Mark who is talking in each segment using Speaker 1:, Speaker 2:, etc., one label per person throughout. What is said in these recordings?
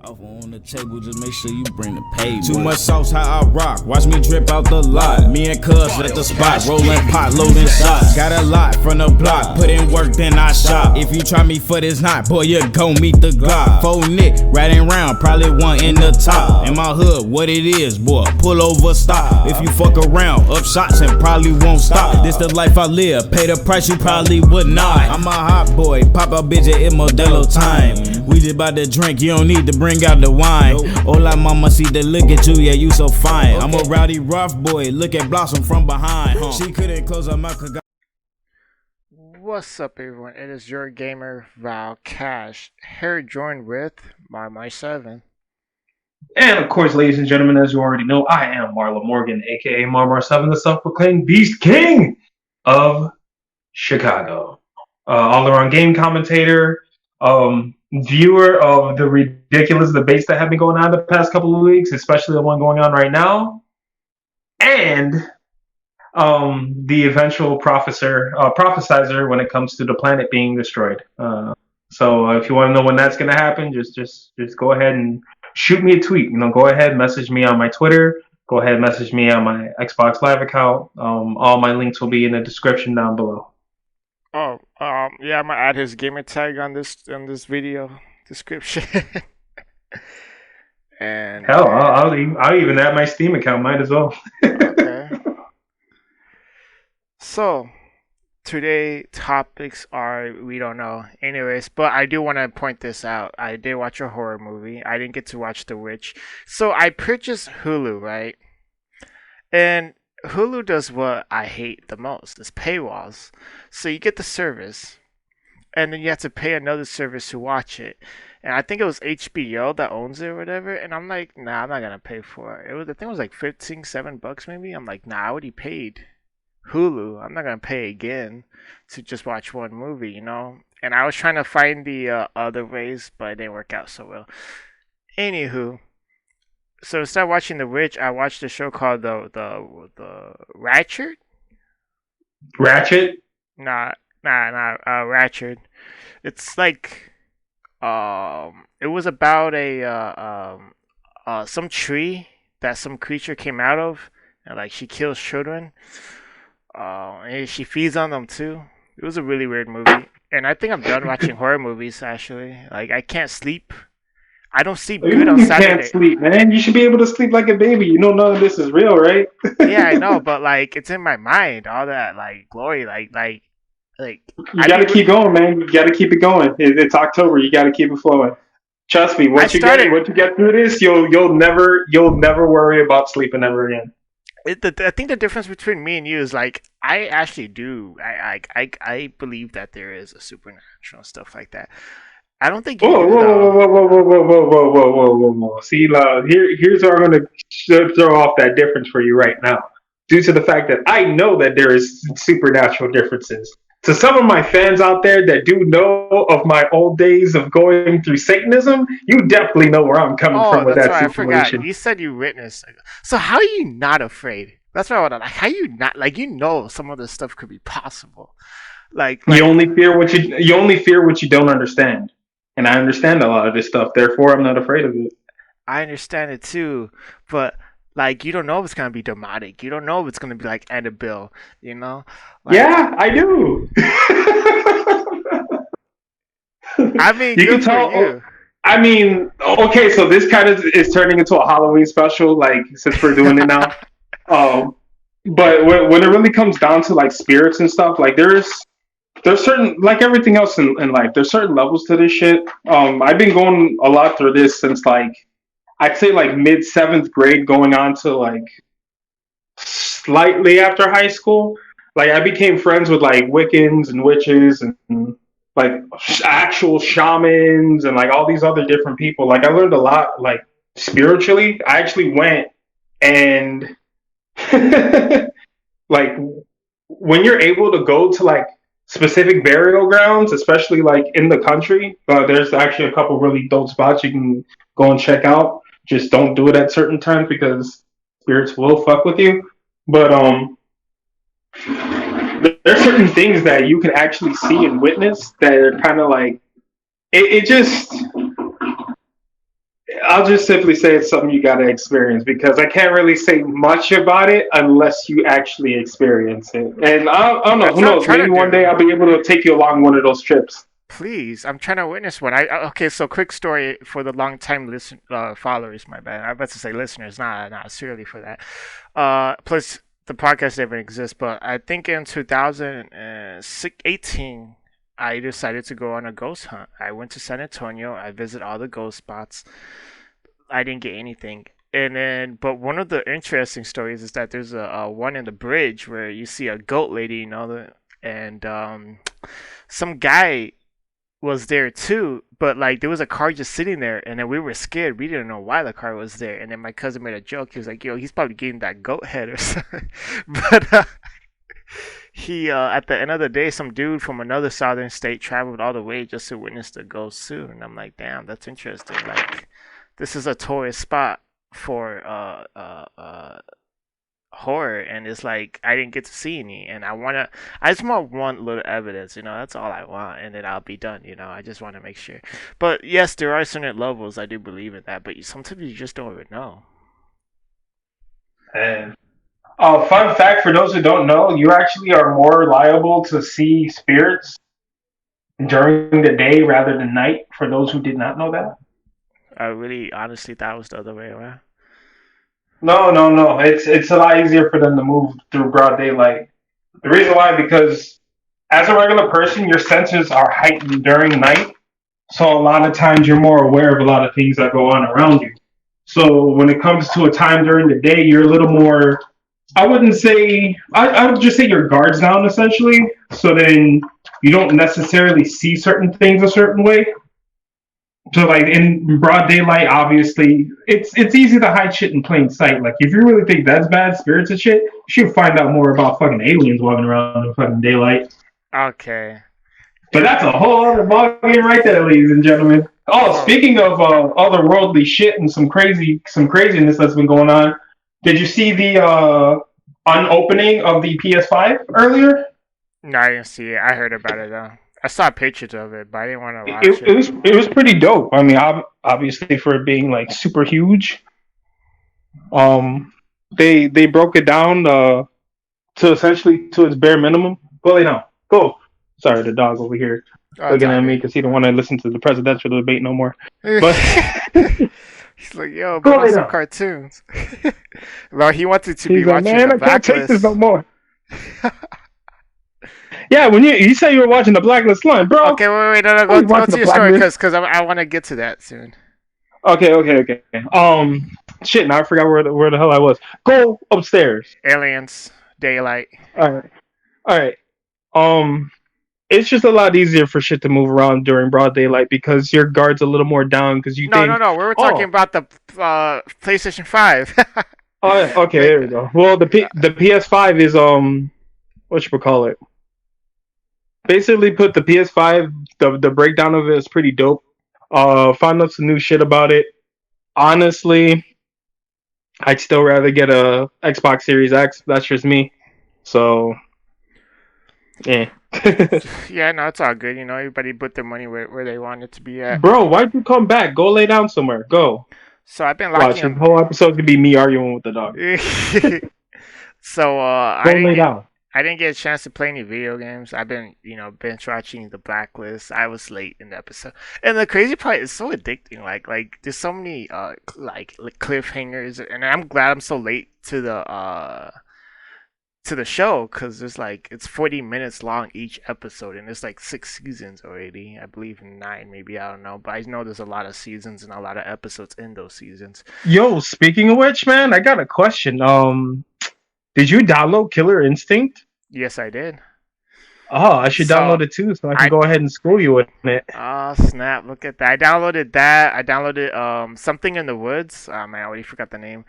Speaker 1: Offer on the table, just make sure you bring the pay. Too much sauce, how I rock. Watch me drip out the lot. Me and cuz at the spot, rolling pot, loading shots. Got a lot from the block, put in work, then I shop. If you try me for this night, boy, you gon' meet the Glock. Full Nick, riding round, probably one in the top. In my hood, what it is, boy, pull over, stop. If you fuck around, up shots and probably won't stop. This the life I live, pay the price you probably would not. I'm a hot boy, pop a bitch at Modelo time. We just about to drink, you don't need to bring out the wine. Hola mama, see the look at you, yeah, you so fine. I'm a rowdy rough boy, look at Blossom from behind. She couldn't close her mouth.
Speaker 2: What's up, everyone? It is your gamer Val Cash here, joined with My7.
Speaker 3: And of course, ladies and gentlemen, as you already know, I am Marla Morgan, aka Mar7, the self-proclaimed Beast King of Chicago. All-around game commentator, viewer of the ridiculous debates that have been going on the past couple of weeks, especially the one going on right now, and the eventual prophesizer when it comes to the planet being destroyed. So if you want to know when that's going to happen, just go ahead and shoot me a tweet. Go ahead, message me on my Twitter. Go ahead, message me on my Xbox Live account. All my links will be in the description down below.
Speaker 2: Oh, yeah, I'm gonna add his gamer tag on this video description. And
Speaker 3: hell, I'll even add my Steam account. Might as well.
Speaker 2: Okay. So today topics are we don't know. Anyways, but I do want to point this out. I did watch a horror movie. I didn't get to watch The Witch. So I purchased Hulu, right? And Hulu does what I hate the most. It's paywalls. So you get the service, and then you have to pay another service to watch it. And I think it was HBO that owns it or whatever. And I'm like, nah, I'm not gonna pay for it. I think it was like $7 maybe. I'm like, nah, I already paid Hulu. I'm not gonna pay again to just watch one movie, And I was trying to find the other ways, but it didn't work out so well. Anywho. So instead of watching The Witch, I watched a show called the Ratchet.
Speaker 3: Ratchet?
Speaker 2: Nah, Ratchet. It's like, it was about some tree that some creature came out of, and like she kills children. And she feeds on them too. It was a really weird movie, and I think I'm done watching horror movies. Actually, like I can't sleep. I don't sleep good on Saturday. You can't
Speaker 3: sleep, man. You should be able to sleep like a baby. You know none of this is real, right?
Speaker 2: Yeah, I know, but like it's in my mind. All that like glory, like.
Speaker 3: You gotta keep going, man. You gotta keep it going. It's October. You gotta keep it flowing. Trust me. Once you get through this, you'll never worry about sleeping ever again.
Speaker 2: I think the difference between me and you is like I actually do. I believe that there is a supernatural stuff like that. I don't think.
Speaker 3: Whoa! See, here's where I'm going to throw off that difference for you right now. Due to the fact that I know that there is supernatural differences. To some of my fans out there that do know of my old days of going through Satanism, you definitely know where I'm coming from with that situation.
Speaker 2: I forgot. You said you witnessed. So how are you not afraid? That's what I want to. Like, how you not like some of this stuff could be possible. Like
Speaker 3: you only fear what you don't understand. And I understand a lot of this stuff, therefore I'm not afraid of it.
Speaker 2: I understand it too, but like you don't know if it's gonna be demonic. You don't know if it's gonna be like Annabelle, Like,
Speaker 3: yeah, I do.
Speaker 2: I mean, you can tell. You.
Speaker 3: I mean, okay, so this kind of is turning into a Halloween special, like since we're doing it now. But when it really comes down to like spirits and stuff, like there's certain, like everything else in life, there's certain levels to this shit. I've been going a lot through this since like, I'd say like mid 7th grade going on to like slightly after high school. Like I became friends with like Wiccans and witches and like actual shamans and like all these other different people. Like I learned a lot like spiritually. I actually went and like when you're able to go to like specific burial grounds, especially like in the country, there's actually a couple really dope spots you can go and check out. Just don't do it at certain times because spirits will fuck with you. But there's certain things that you can actually see and witness that are kind of like it just I'll just simply say it's something you gotta experience because I can't really say much about it unless you actually experience it. And I don't know,
Speaker 2: That's
Speaker 3: who
Speaker 2: what I'm
Speaker 3: knows?
Speaker 2: trying
Speaker 3: Maybe
Speaker 2: to
Speaker 3: one day
Speaker 2: do.
Speaker 3: I'll be able to take you along one of those trips.
Speaker 2: Please, I'm trying to witness one. Okay, so quick story for the long time followers. My bad. I'm about to say listeners, not seriously for that. Plus the podcast never exists, but I think in 2018, I decided to go on a ghost hunt. I went to San Antonio. I visited all the ghost spots. I didn't get anything. And then, but one of the interesting stories is that there's a one in the bridge where you see a goat lady, and some guy was there too, but like there was a car just sitting there, and then we were scared. We didn't know why the car was there, and then my cousin made a joke. He was like, "Yo, he's probably getting that goat head or something." But he, at the end of the day, some dude from another southern state traveled all the way just to witness the ghost too, and I'm like, "Damn, that's interesting." Like, this is a tourist spot for horror, and it's like I didn't get to see any, and I just want one little evidence, that's all I want, and then I'll be done. I just want to make sure. But yes, there are certain levels, I do believe in that, but sometimes you just don't even know.
Speaker 3: And fun fact for those who don't know, you actually are more liable to see spirits during the day rather than night. For those who did not know that.
Speaker 2: I really honestly thought it was the other way around.
Speaker 3: No, no, no. It's a lot easier for them to move through broad daylight. The reason why, because as a regular person, your senses are heightened during night. So a lot of times you're more aware of a lot of things that go on around you. So when it comes to a time during the day, you're a little more. I wouldn't say. I would just say your guards down essentially. So then you don't necessarily see certain things a certain way. So like in broad daylight, obviously, it's easy to hide shit in plain sight. Like if you really think that's bad, spirits and shit, you should find out more about fucking aliens walking around in fucking daylight.
Speaker 2: Okay.
Speaker 3: But that's a whole other ballgame right there, ladies and gentlemen. Oh, speaking of otherworldly shit and some craziness that's been going on, did you see the unopening of the PS5 earlier?
Speaker 2: No, I didn't see it. I heard about it though. I saw pictures of it, but I didn't want to watch
Speaker 3: It was pretty dope. I mean, obviously for it being like super huge, they broke it down to essentially to its bare minimum. Go lay down. Go. Sorry, the dog over here
Speaker 2: Oh,
Speaker 3: looking at me because he don't want to listen to the presidential debate no more. But
Speaker 2: he's like, yo,
Speaker 3: go
Speaker 2: put on
Speaker 3: lay
Speaker 2: some
Speaker 3: down.
Speaker 2: cartoons. Well, he wanted to be
Speaker 3: He's like,
Speaker 2: watching
Speaker 3: man,
Speaker 2: the
Speaker 3: I can't take this
Speaker 2: Blacklist.
Speaker 3: no more. Yeah, when you said you were watching the Blacklist line, bro.
Speaker 2: Okay, wait, no,
Speaker 3: I was
Speaker 2: go
Speaker 3: watching
Speaker 2: to
Speaker 3: the
Speaker 2: your story
Speaker 3: Blacklist.
Speaker 2: because I want to get to that soon.
Speaker 3: Okay. Shit. Now I forgot where the hell I was. Go upstairs.
Speaker 2: Aliens, daylight.
Speaker 3: All right. Um, it's just a lot easier for shit to move around during broad daylight because your guard's a little more down because you
Speaker 2: No,
Speaker 3: think,
Speaker 2: we were talking about the PlayStation 5.
Speaker 3: oh, yeah, okay, there we go. Well, the PS5 is what you call it? Basically, put the PS5. The breakdown of it is pretty dope. Found out some new shit about it. Honestly, I'd still rather get a Xbox Series X. That's just me. So, yeah.
Speaker 2: Yeah, no, it's all good. Everybody put their money where they want it to be at.
Speaker 3: Bro, why'd you come back? Go lay down somewhere. Go.
Speaker 2: So I've been
Speaker 3: Watch.
Speaker 2: locking
Speaker 3: The whole episode's gonna be me arguing with the dog.
Speaker 2: So
Speaker 3: Go lay down.
Speaker 2: I didn't get a chance to play any video games. I've been, binge watching The Blacklist. I was late in the episode, and the crazy part is so addicting. Like there's so many like cliffhangers, and I'm glad I'm so late to the show because it's 40 minutes long each episode, and it's like 6 seasons already. I believe 9, maybe, I don't know, but I know there's a lot of seasons and a lot of episodes in those seasons.
Speaker 3: Yo, speaking of which, man, I got a question. Did you download Killer Instinct?
Speaker 2: Yes, I did.
Speaker 3: Oh, I should download it too, so I can go ahead and school you with it.
Speaker 2: Oh snap! Look at that. I downloaded that. I downloaded Something in the Woods. Man, I already forgot the name.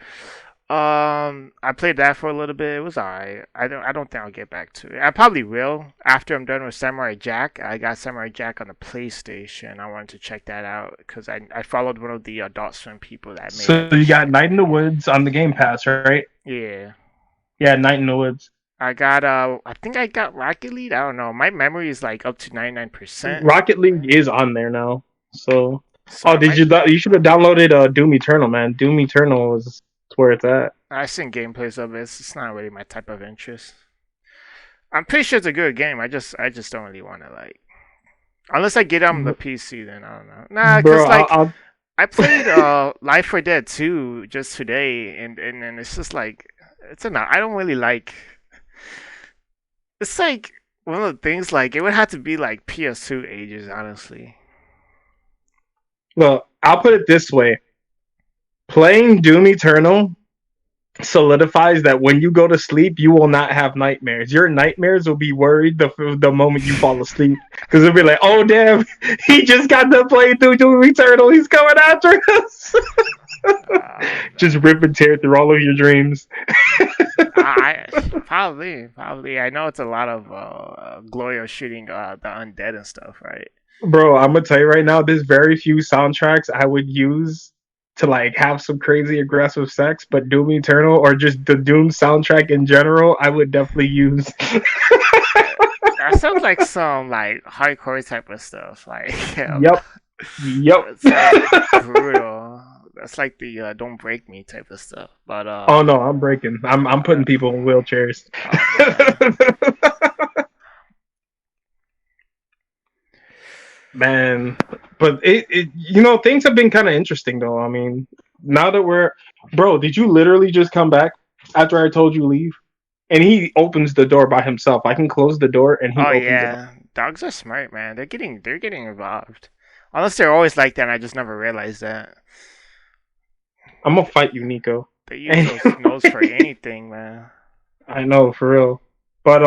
Speaker 2: I played that for a little bit. It was alright. I don't think I'll get back to it. I probably will after I'm done with Samurai Jack. I got Samurai Jack on the PlayStation. I wanted to check that out because I followed one of the Adult Swim people that made it.
Speaker 3: So you got Night in the Woods on the Game Pass, right?
Speaker 2: Yeah.
Speaker 3: Yeah, Night in the Woods.
Speaker 2: I got I think I got Rocket League. I don't know. My memory is like up to 99%.
Speaker 3: Rocket League is on there now. So
Speaker 2: So
Speaker 3: Oh,
Speaker 2: I might.
Speaker 3: you should have downloaded Doom Eternal, man. Doom Eternal is where it's at.
Speaker 2: I've seen gameplays of it. It's not really my type of interest. I'm pretty sure it's a good game. I just don't really want to like. Unless I get on the PC, then I don't know. Nah, cause
Speaker 3: Bro,
Speaker 2: like
Speaker 3: I'll
Speaker 2: I played Life for Dead 2 just today, and it's just like it's enough. I don't really like. It's like one of the things like it would have to be like PS2 ages, honestly.
Speaker 3: Well, I'll put it this way: playing Doom Eternal solidifies that when you go to sleep, you will not have nightmares. Your nightmares will be worried the moment you fall asleep because it'll be like, "Oh damn, he just got to play through Doom Eternal. He's coming after us." Just
Speaker 2: Man.
Speaker 3: rip and tear through all of your dreams.
Speaker 2: I probably. I know it's a lot of glory of shooting the undead and stuff, right?
Speaker 3: Bro, I'm gonna tell you right now, there's very few soundtracks I would use to like have some crazy aggressive sex, but Doom Eternal or just the Doom soundtrack in general, I would definitely use.
Speaker 2: That sounds like some like hardcore type of stuff. Like, yeah,
Speaker 3: Yep, yep.
Speaker 2: it's like brutal. That's like the "Don't Break Me" type of stuff. But
Speaker 3: Oh no, I'm breaking. I'm putting people in wheelchairs.
Speaker 2: oh man,
Speaker 3: Man, but things have been kind of interesting though. I mean, now that bro, did you literally just come back after I told you leave? And he opens the door by himself. I can close the door and he
Speaker 2: oh
Speaker 3: opens it.
Speaker 2: yeah, dogs are smart, man. They're getting involved. Unless they're always like that, and I just never realized that.
Speaker 3: I'm gonna fight you, Nico.
Speaker 2: They use those nose for anything, man.
Speaker 3: I know for real. But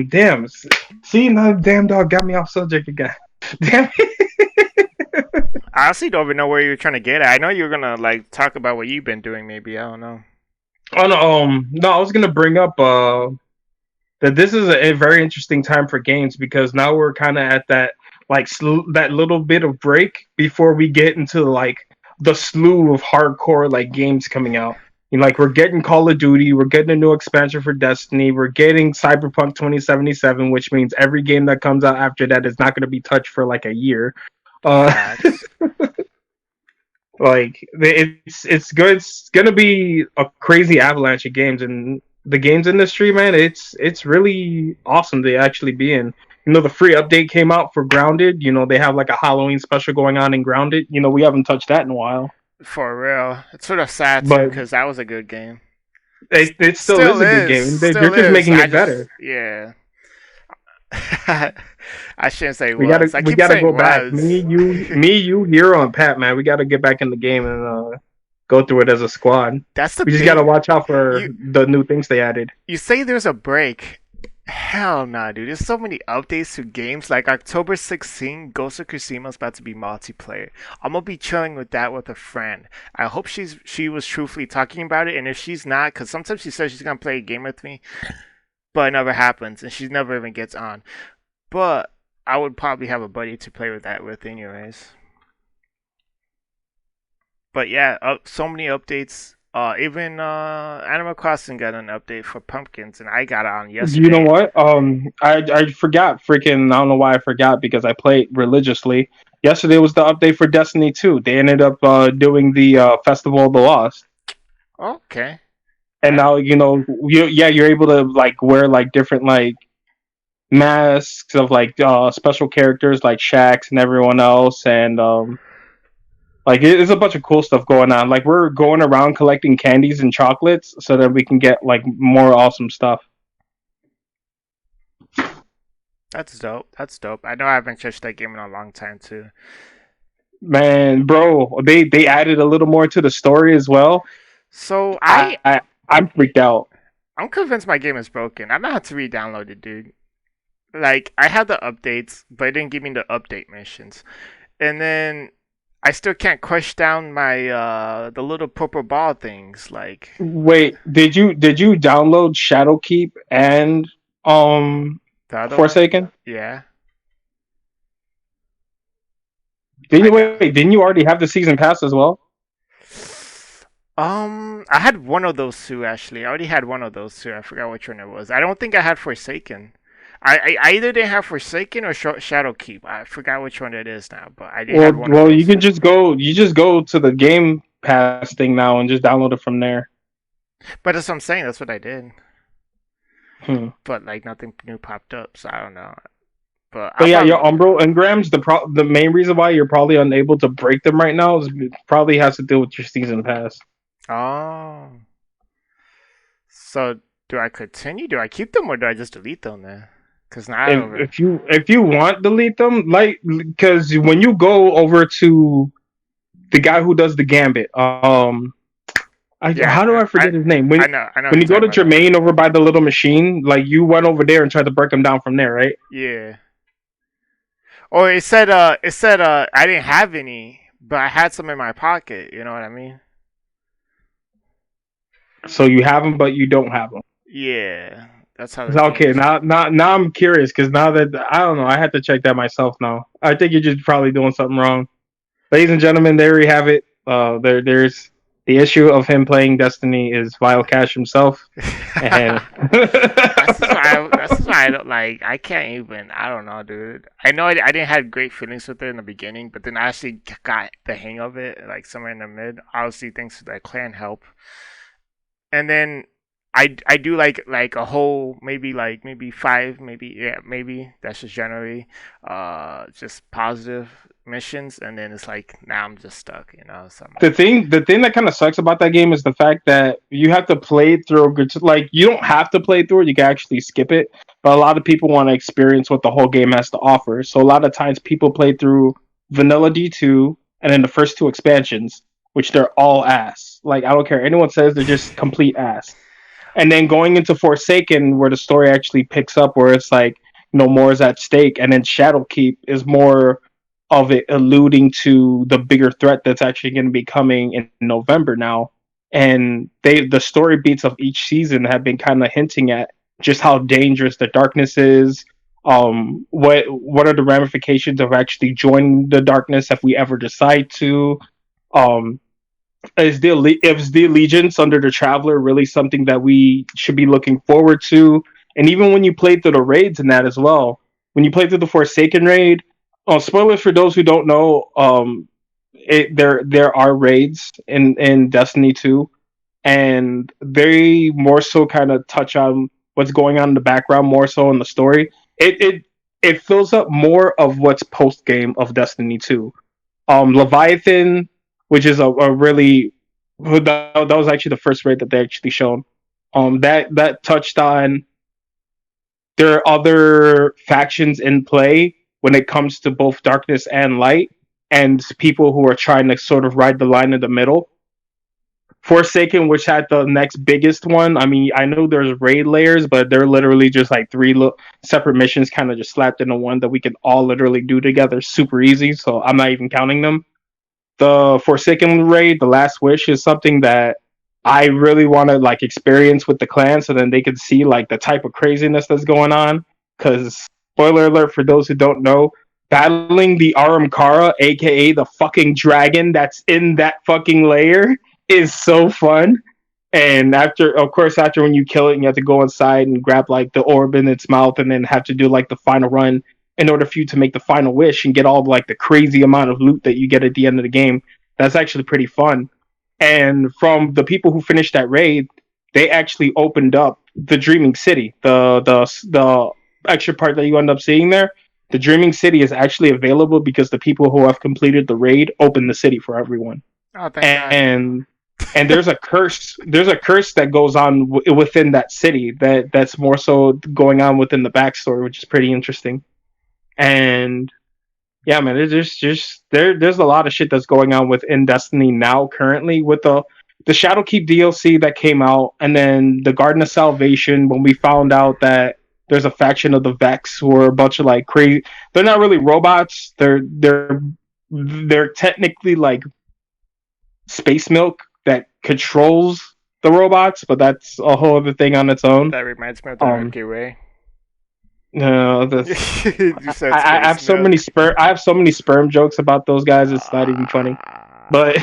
Speaker 3: damn. See, now damn dog got me off subject again. Damn
Speaker 2: I honestly don't even know where you're trying to get at. I know you're gonna like talk about what you've been doing. Maybe I don't know.
Speaker 3: Oh no, no, I was gonna bring up that this is a very interesting time for games because now we're kind of at that like that little bit of break before we get into like the slew of hardcore like games coming out. Like we're getting Call of Duty, we're getting a new expansion for Destiny, we're getting Cyberpunk 2077, which means every game that comes out after that is not going to be touched for like a year. Uh,
Speaker 2: Facts.
Speaker 3: like it's good. It's gonna be a crazy avalanche of games, and the games industry, man, it's really awesome to actually be in. The free update came out for Grounded. They have like a Halloween special going on in Grounded. We haven't touched that in a while,
Speaker 2: For real. It's sort of sad too,
Speaker 3: but
Speaker 2: because that was a good game.
Speaker 3: it still is
Speaker 2: Still
Speaker 3: a good
Speaker 2: is.
Speaker 3: game. They're
Speaker 2: Still
Speaker 3: just
Speaker 2: is.
Speaker 3: making it better.
Speaker 2: Yeah. I shouldn't say
Speaker 3: We
Speaker 2: was. I
Speaker 3: we
Speaker 2: keep
Speaker 3: gotta
Speaker 2: saying
Speaker 3: go back.
Speaker 2: was.
Speaker 3: Me, you, Hero, and Pat, man. We gotta get back in the game and go through it as a squad.
Speaker 2: That's the
Speaker 3: We just gotta
Speaker 2: thing.
Speaker 3: watch out for
Speaker 2: You
Speaker 3: the new things they added.
Speaker 2: you say there's a break. Hell nah, dude. There's so many updates to games. Like October 16th, Ghost of Tsushima is about to be multiplayer. I'm gonna be chilling with that with a friend. I hope she was truthfully talking about it, and if she's not, because sometimes she says she's gonna play a game with me, but it never happens, and she never even gets on. But I would probably have a buddy to play with that with, anyways. But yeah, so many updates. Even Animal Crossing got an update for pumpkins, and I got it on
Speaker 3: You know
Speaker 2: yesterday.
Speaker 3: what? I forgot. Freaking, I don't know why I forgot because I played religiously. Yesterday was the update for Destiny 2. They ended up doing the Festival of the Lost,
Speaker 2: Okay.
Speaker 3: and
Speaker 2: I,
Speaker 3: now you're able to like wear like different like masks of like special characters like Shax and everyone else, and like it's a bunch of cool stuff going on. Like we're going around collecting candies and chocolates so that we can get like more awesome stuff.
Speaker 2: that's dope. That's dope. I know I haven't touched that game in a long time too.
Speaker 3: Man, bro, they added a little more to the story as well.
Speaker 2: So
Speaker 3: I'm freaked out.
Speaker 2: I'm convinced my game is broken. I'm gonna have to re-download it, dude. Like I had the updates, but it didn't give me the update missions, and then I still can't crush down my the little purple ball things. Like
Speaker 3: Wait, did you download Shadowkeep and
Speaker 2: the other one.
Speaker 3: Forsaken?
Speaker 2: Yeah,
Speaker 3: Didn't
Speaker 2: I
Speaker 3: you
Speaker 2: got.
Speaker 3: wait? Didn't you already have the season pass as well?
Speaker 2: I had one of those two actually. I already had one of those two. I forgot which one it was. I don't think I had Forsaken. I either didn't have Forsaken or Shadowkeep. I forgot which one it is now, but I did have one of
Speaker 3: Well,
Speaker 2: those.
Speaker 3: you just go to the Game Pass thing now and just download it from there.
Speaker 2: But that's what I'm saying. That's what I did.
Speaker 3: Hmm.
Speaker 2: But like nothing new popped up, so I don't know. But
Speaker 3: But
Speaker 2: I'll
Speaker 3: yeah,
Speaker 2: probably
Speaker 3: your
Speaker 2: look it
Speaker 3: Umbro
Speaker 2: up.
Speaker 3: engrams. The main reason why you're probably unable to break them right now is probably has to do with your season pass.
Speaker 2: Oh, so do I continue? Do I keep them or do I just delete them then? Because now I don't.
Speaker 3: If you want delete them, like because when you go over to the guy who does the Gambit,
Speaker 2: Yeah,
Speaker 3: how do I forget his name?
Speaker 2: I know who
Speaker 3: When
Speaker 2: you're
Speaker 3: you go
Speaker 2: talking
Speaker 3: to
Speaker 2: about though.
Speaker 3: Jermaine over by the little machine, like you went over there and tried to break him down from there, right?
Speaker 2: Yeah. Oh, it said I didn't have any, but I had some in my pocket. You know what I mean?
Speaker 3: So you have them, but you don't have them.
Speaker 2: Yeah, that's how the game
Speaker 3: Okay,
Speaker 2: was.
Speaker 3: now I'm curious because now that I don't know, I had to check that myself now. I think you're just probably doing something wrong. Ladies and gentlemen, there you have it. There's the issue of him playing Destiny is Vile Cash himself, and
Speaker 2: That's just why I don't like. I can't even. I don't know, dude. I know I didn't have great feelings with it in the beginning, but then I actually got the hang of it, like somewhere in the mid. Obviously, thanks to that clan help, and then I do like a whole maybe five maybe that's just generally just positive missions, and then it's like now I'm just stuck, you know. So I'm like,
Speaker 3: the thing that kind of sucks about that game is the fact that you have to play through. Like you don't have to play through it; you can actually skip it. But a lot of people want to experience what the whole game has to offer. So a lot of times people play through Vanilla D2 and then the first two expansions, which they're all ass. Like I don't care anyone says they're just complete ass. And then going into Forsaken, where the story actually picks up, where it's like more is at stake, and then Shadowkeep is more of it alluding to the bigger threat that's actually going to be coming in November now. And the story beats of each season have been kind of hinting at just how dangerous the darkness is. What are the ramifications of actually joining the darkness if we ever decide to? Um, is the allegiance under the Traveler really something that we should be looking forward to? And even when you play through the raids and that as well, when you play through the Forsaken raid, spoilers for those who don't know, there are raids in Destiny 2, and they more so kind of touch on what's going on in the background more so in the story. It fills up more of what's post game of Destiny 2. Leviathan, which is a really that was actually the first raid that they actually shown. That touched on there are other factions in play when it comes to both darkness and light, and people who are trying to sort of ride the line in the middle. Forsaken, which had the next biggest one. I mean, I know there's raid layers, but they're literally just like three separate missions, kind of just slapped into one that we can all literally do together, super easy. So I'm not even counting them. The Forsaken raid, the Last Wish, is something that I really want to like experience with the clan, so then they can see like the type of craziness that's going on. Because spoiler alert for those who don't know, battling the Aramkara, aka the fucking dragon that's in that fucking layer, is so fun. And of course, after when you kill it, you have to go inside and grab like the orb in its mouth, and then have to do like the final run in order for you to make the final wish and get all like the crazy amount of loot that you get at the end of the game. That's actually pretty fun. And from the people who finished that raid, they actually opened up the Dreaming City, the extra part that you end up seeing there. The Dreaming City is actually available because the people who have completed the raid opened the city for everyone.
Speaker 2: oh, thank God.
Speaker 3: And there's a curse that goes on within that city that's more so going on within the backstory, which is pretty interesting. And yeah, man, there's just there's a lot of shit that's going on within Destiny now currently with the Shadowkeep DLC that came out, and then the Garden of Salvation when we found out that there's a faction of the Vex who are a bunch of like crazy. They're not really robots. They're technically like space milk that controls the robots, but that's a whole other thing on its own.
Speaker 2: That reminds me of the
Speaker 3: Um,
Speaker 2: Milky Way.
Speaker 3: no, that's
Speaker 2: You said
Speaker 3: I have
Speaker 2: space
Speaker 3: so
Speaker 2: milk.
Speaker 3: many sperm jokes about those guys. It's not even funny. But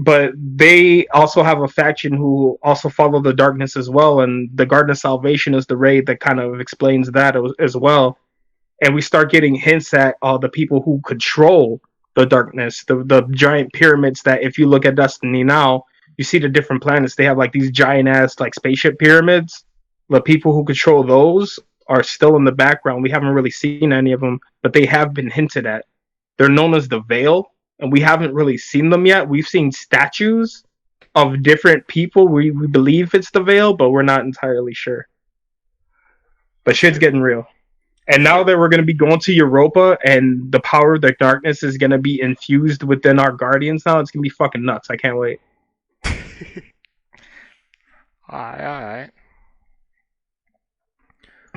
Speaker 3: but they also have a faction who also follow the darkness as well, and the Garden of Salvation is the raid that kind of explains that as well. And we start getting hints at the people who control the darkness, the giant pyramids that if you look at Destiny now, you see the different planets, they have like these giant ass like spaceship pyramids. The people who control those are still in the background. We haven't really seen any of them, but they have been hinted at. They're known as the Veil, and we haven't really seen them yet. We've seen statues of different people. We believe it's the Veil, but we're not entirely sure. But shit's getting real. And now that we're going to be going to Europa and the power of the darkness is going to be infused within our Guardians now, it's going to be fucking nuts. I can't wait.
Speaker 2: Alright.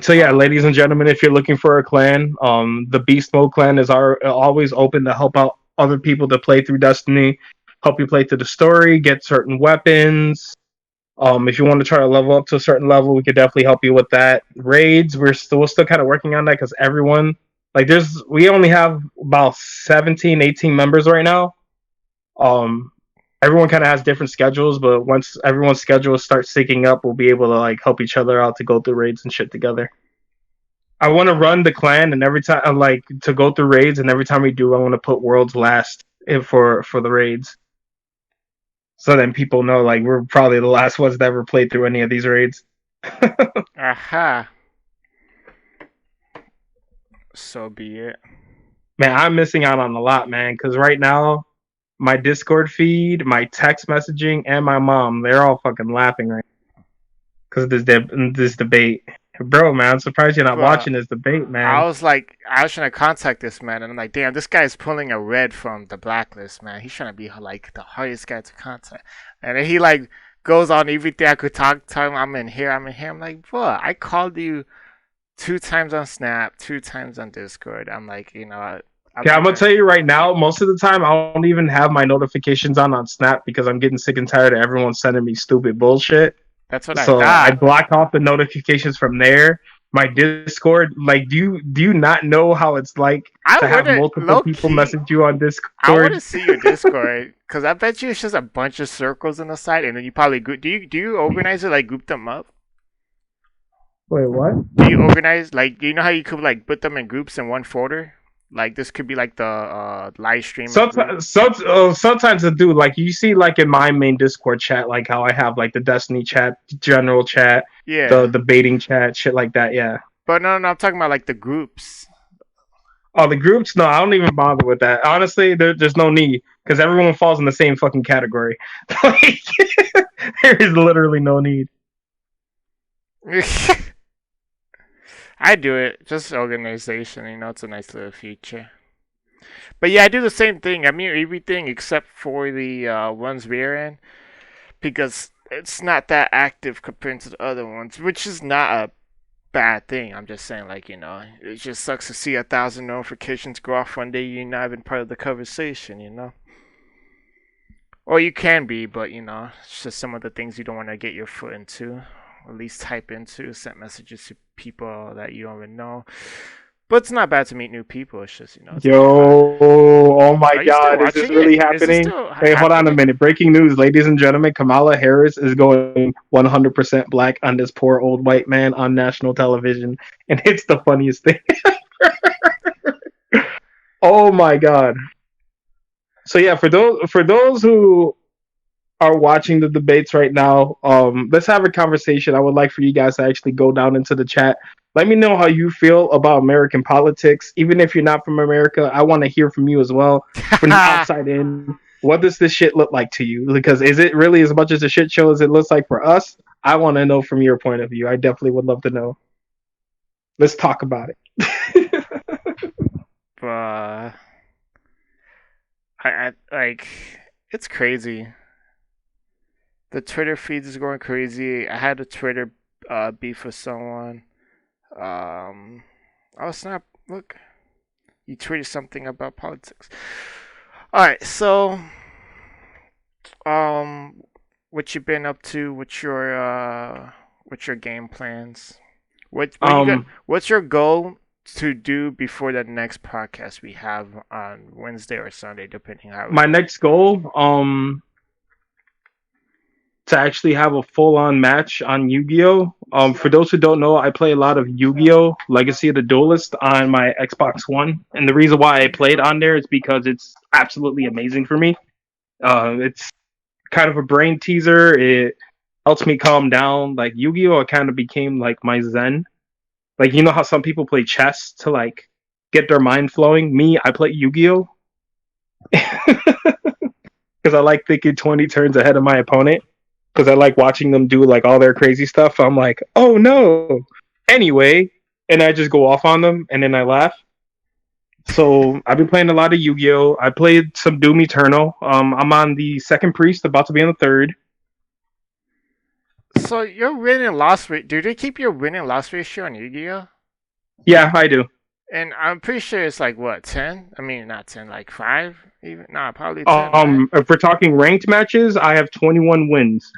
Speaker 3: So yeah, ladies and gentlemen, if you're looking for a clan, the Beast Mode clan is always open to help out other people to play through Destiny, help you play through the story, get certain weapons. If you want to try to level up to a certain level, we could definitely help you with that. Raids, we're still kind of working on that because everyone we only have about 17, 18 members right now. Everyone kind of has different schedules, but once everyone's schedules start syncing up, we'll be able to like help each other out to go through raids and shit together. I want to run the clan, and every time to go through raids, and every time we do, I want to put worlds last for the raids. So then people know, like, we're probably the last ones that ever played through any of these raids.
Speaker 2: Aha. So be it.
Speaker 3: Man, I'm missing out on a lot, man, because right now, my Discord feed, my text messaging, and my mom, they're all fucking laughing right now. Because of this debate. Bro, man, I'm surprised you're not watching this debate, man.
Speaker 2: I was trying to contact this man, and I'm like, damn, this guy's pulling a red from the blacklist, man. He's trying to be like the hardest guy to contact. And then he like goes on everything I could talk to him. I'm in here. I'm like, bro, I called you 2 times on Snap, 2 times on Discord. I'm like, I'm
Speaker 3: gonna tell you right now, most of the time I don't even have my notifications on Snap because I'm getting sick and tired of everyone sending me stupid bullshit.
Speaker 2: That's what I thought. So I
Speaker 3: block off the notifications from there. My Discord, like, do you not know how it's like to have multiple people message you on Discord?
Speaker 2: I want to see your Discord because I bet you it's just a bunch of circles on the side, and then you probably do you organize it, like group them up?
Speaker 3: Wait, what?
Speaker 2: Do you organize, like, do you know how you could like put them in groups in one folder? Like, this could be like the live stream.
Speaker 3: Sometimes I do. Like, you see, like in my main Discord chat, like how I have like the Destiny chat, general chat, the debating chat, shit like that. Yeah.
Speaker 2: But no, I'm talking about like the groups.
Speaker 3: Oh, the groups? No, I don't even bother with that. Honestly, there's no need because everyone falls in the same fucking category. Like, there is literally no need.
Speaker 2: I do it, just organization, it's a nice little feature. But yeah, I do the same thing. I mean, everything except for the ones we're in, because it's not that active compared to the other ones, which is not a bad thing. I'm just saying, like, it just sucks to see 1,000 notifications go off one day you're not even part of the conversation, Or you can be, but, it's just some of the things you don't want to get your foot into. Or at least type into, send messages to people that you don't even know. But it's not bad to meet new people. It's just,
Speaker 3: Yo, oh my God, is this really happening? Hey, hold on a minute. Breaking news, ladies and gentlemen. Kamala Harris is going 100% black on this poor old white man on national television. And it's the funniest thing. Oh my God. So yeah, for those who are watching the debates right now, let's have a conversation. I would like for you guys to actually go down into the chat. Let me know how you feel about American politics. Even if you're not from America, I want to hear from you as well. From the outside in, what does this shit look like to you? Because is it really as much as a shit show as it looks like for us? I want to know from your point of view. I definitely would love to know. Let's talk about it.
Speaker 2: I like, it's crazy. The Twitter feed is going crazy. I had a Twitter beef with someone. Oh, snap. Look. You tweeted something about politics. Alright, so what you been up to? What's your game plans? What's your goal to do before the next podcast we have on Wednesday or Sunday, depending how
Speaker 3: my next goal, to actually have a full-on match on Yu-Gi-Oh. For those who don't know, I play a lot of Yu-Gi-Oh! Legacy of the Duelist on my Xbox One, and the reason why I played on there is because it's absolutely amazing for me. It's kind of a brain teaser. It helps me calm down. Like Yu-Gi-Oh, it kind of became like my zen. Like you know how some people play chess to like get their mind flowing. Me, I play Yu-Gi-Oh because I like thinking 20 turns ahead of my opponent. Because I like watching them do like all their crazy stuff. I'm like, oh no. Anyway, and I just go off on them, and then I laugh. So I've been playing a lot of Yu-Gi-Oh. I played some Doom Eternal. I'm on the second priest, about to be on the third.
Speaker 2: So your win and loss rate, do they keep your win and loss ratio on Yu-Gi-Oh?
Speaker 3: Yeah, I do.
Speaker 2: And I'm pretty sure it's like what, 10? I mean, not 10, like 5 even? Nah, probably 10, right?
Speaker 3: If we're talking ranked matches, I have 21 wins.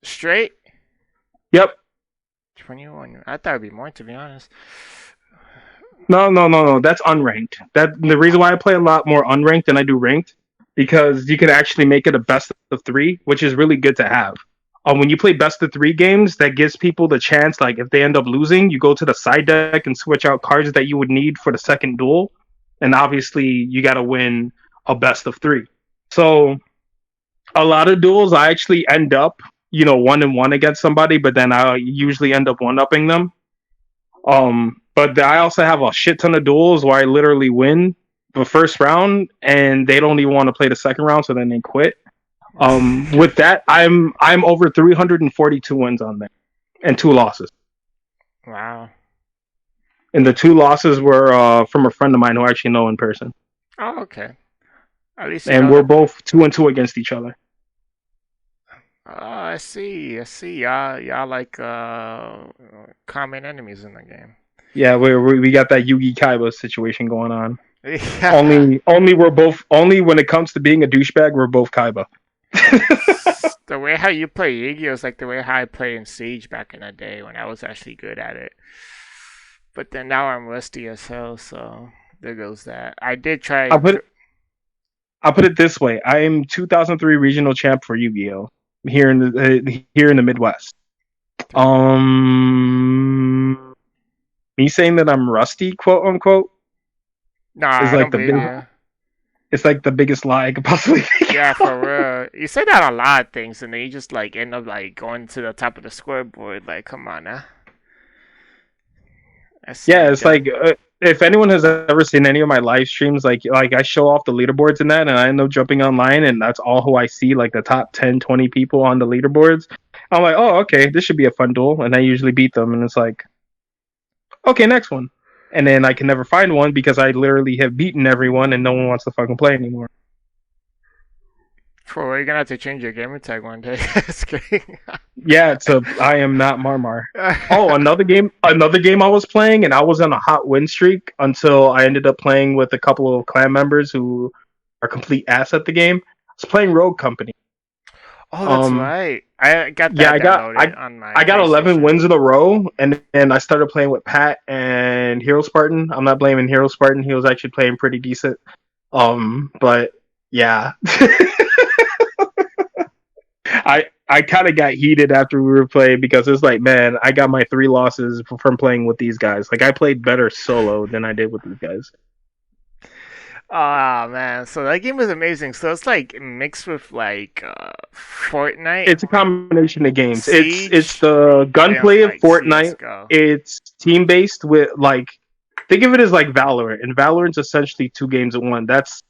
Speaker 2: Straight?
Speaker 3: Yep.
Speaker 2: 21. I thought it'd be more, to be honest.
Speaker 3: No. That's unranked. That the reason why I play a lot more unranked than I do ranked because you can actually make it a best of three, which is really good to have. When you play best of three games, that gives people the chance. Like if they end up losing, you go to the side deck and switch out cards that you would need for the second duel, and obviously you got to win a best of three. So a lot of duels, I actually end up, 1-1 against somebody, but then I usually end up one upping them. But I also have a shit ton of duels where I literally win the first round and they don't even want to play the second round, so then they quit. With that, I'm over 342 wins on there and 2 losses.
Speaker 2: Wow.
Speaker 3: And the 2 losses were from a friend of mine who I actually know in person.
Speaker 2: Oh, okay. At least
Speaker 3: and we're both 2-2 against each other.
Speaker 2: Oh, I see. Y'all like common enemies in the game.
Speaker 3: Yeah, we got that Yugi Kaiba situation going on.
Speaker 2: Yeah.
Speaker 3: Only when it comes to being a douchebag, we're both Kaiba.
Speaker 2: The way how you play Yu-Gi-Oh is like the way how I played in Siege back in the day when I was actually good at it. But then now I'm rusty as hell, so there goes that. I did try.
Speaker 3: I'll put it this way: I am 2003 regional champ for Yu-Gi-Oh here in the Midwest. Me saying that I'm rusty, quote unquote.
Speaker 2: Nah, I don't believe you.
Speaker 3: It's like the biggest lie I could possibly think.
Speaker 2: Yeah, for real. You say that on a lot of things, and then you just like end up like going to the top of the scoreboard. Like, come on now.
Speaker 3: Yeah, it's like if anyone has ever seen any of my live streams, like I show off the leaderboards and that, and I end up jumping online, and that's all who I see, like the top 10, 20 people on the leaderboards. I'm like, oh, okay, this should be a fun duel, and I usually beat them, and it's like, okay, next one. And then I can never find one because I literally have beaten everyone and no one wants to fucking play anymore.
Speaker 2: You're gonna have to change your gamer tag one day.
Speaker 3: Yeah, I am not Marmar. Oh, another game I was playing, and I was on a hot win streak until I ended up playing with a couple of clan members who are complete ass at the game. I was playing Rogue Company.
Speaker 2: Oh, that's right. I got that downloaded on my.
Speaker 3: I got 11 wins in a row, and I started playing with Pat and Hero Spartan. I'm not blaming Hero Spartan; he was actually playing pretty decent. But yeah, I kind of got heated after we were playing because it's like, man, I got my 3 losses from playing with these guys. Like I played better solo than I did with these guys.
Speaker 2: Oh man, so that game was amazing. So it's like mixed with like Fortnite.
Speaker 3: It's a combination of games.
Speaker 2: Siege,
Speaker 3: it's the gunplay of Fortnite. It's team based with like, think of it as like Valorant, and Valorant's essentially 2 games in one. That's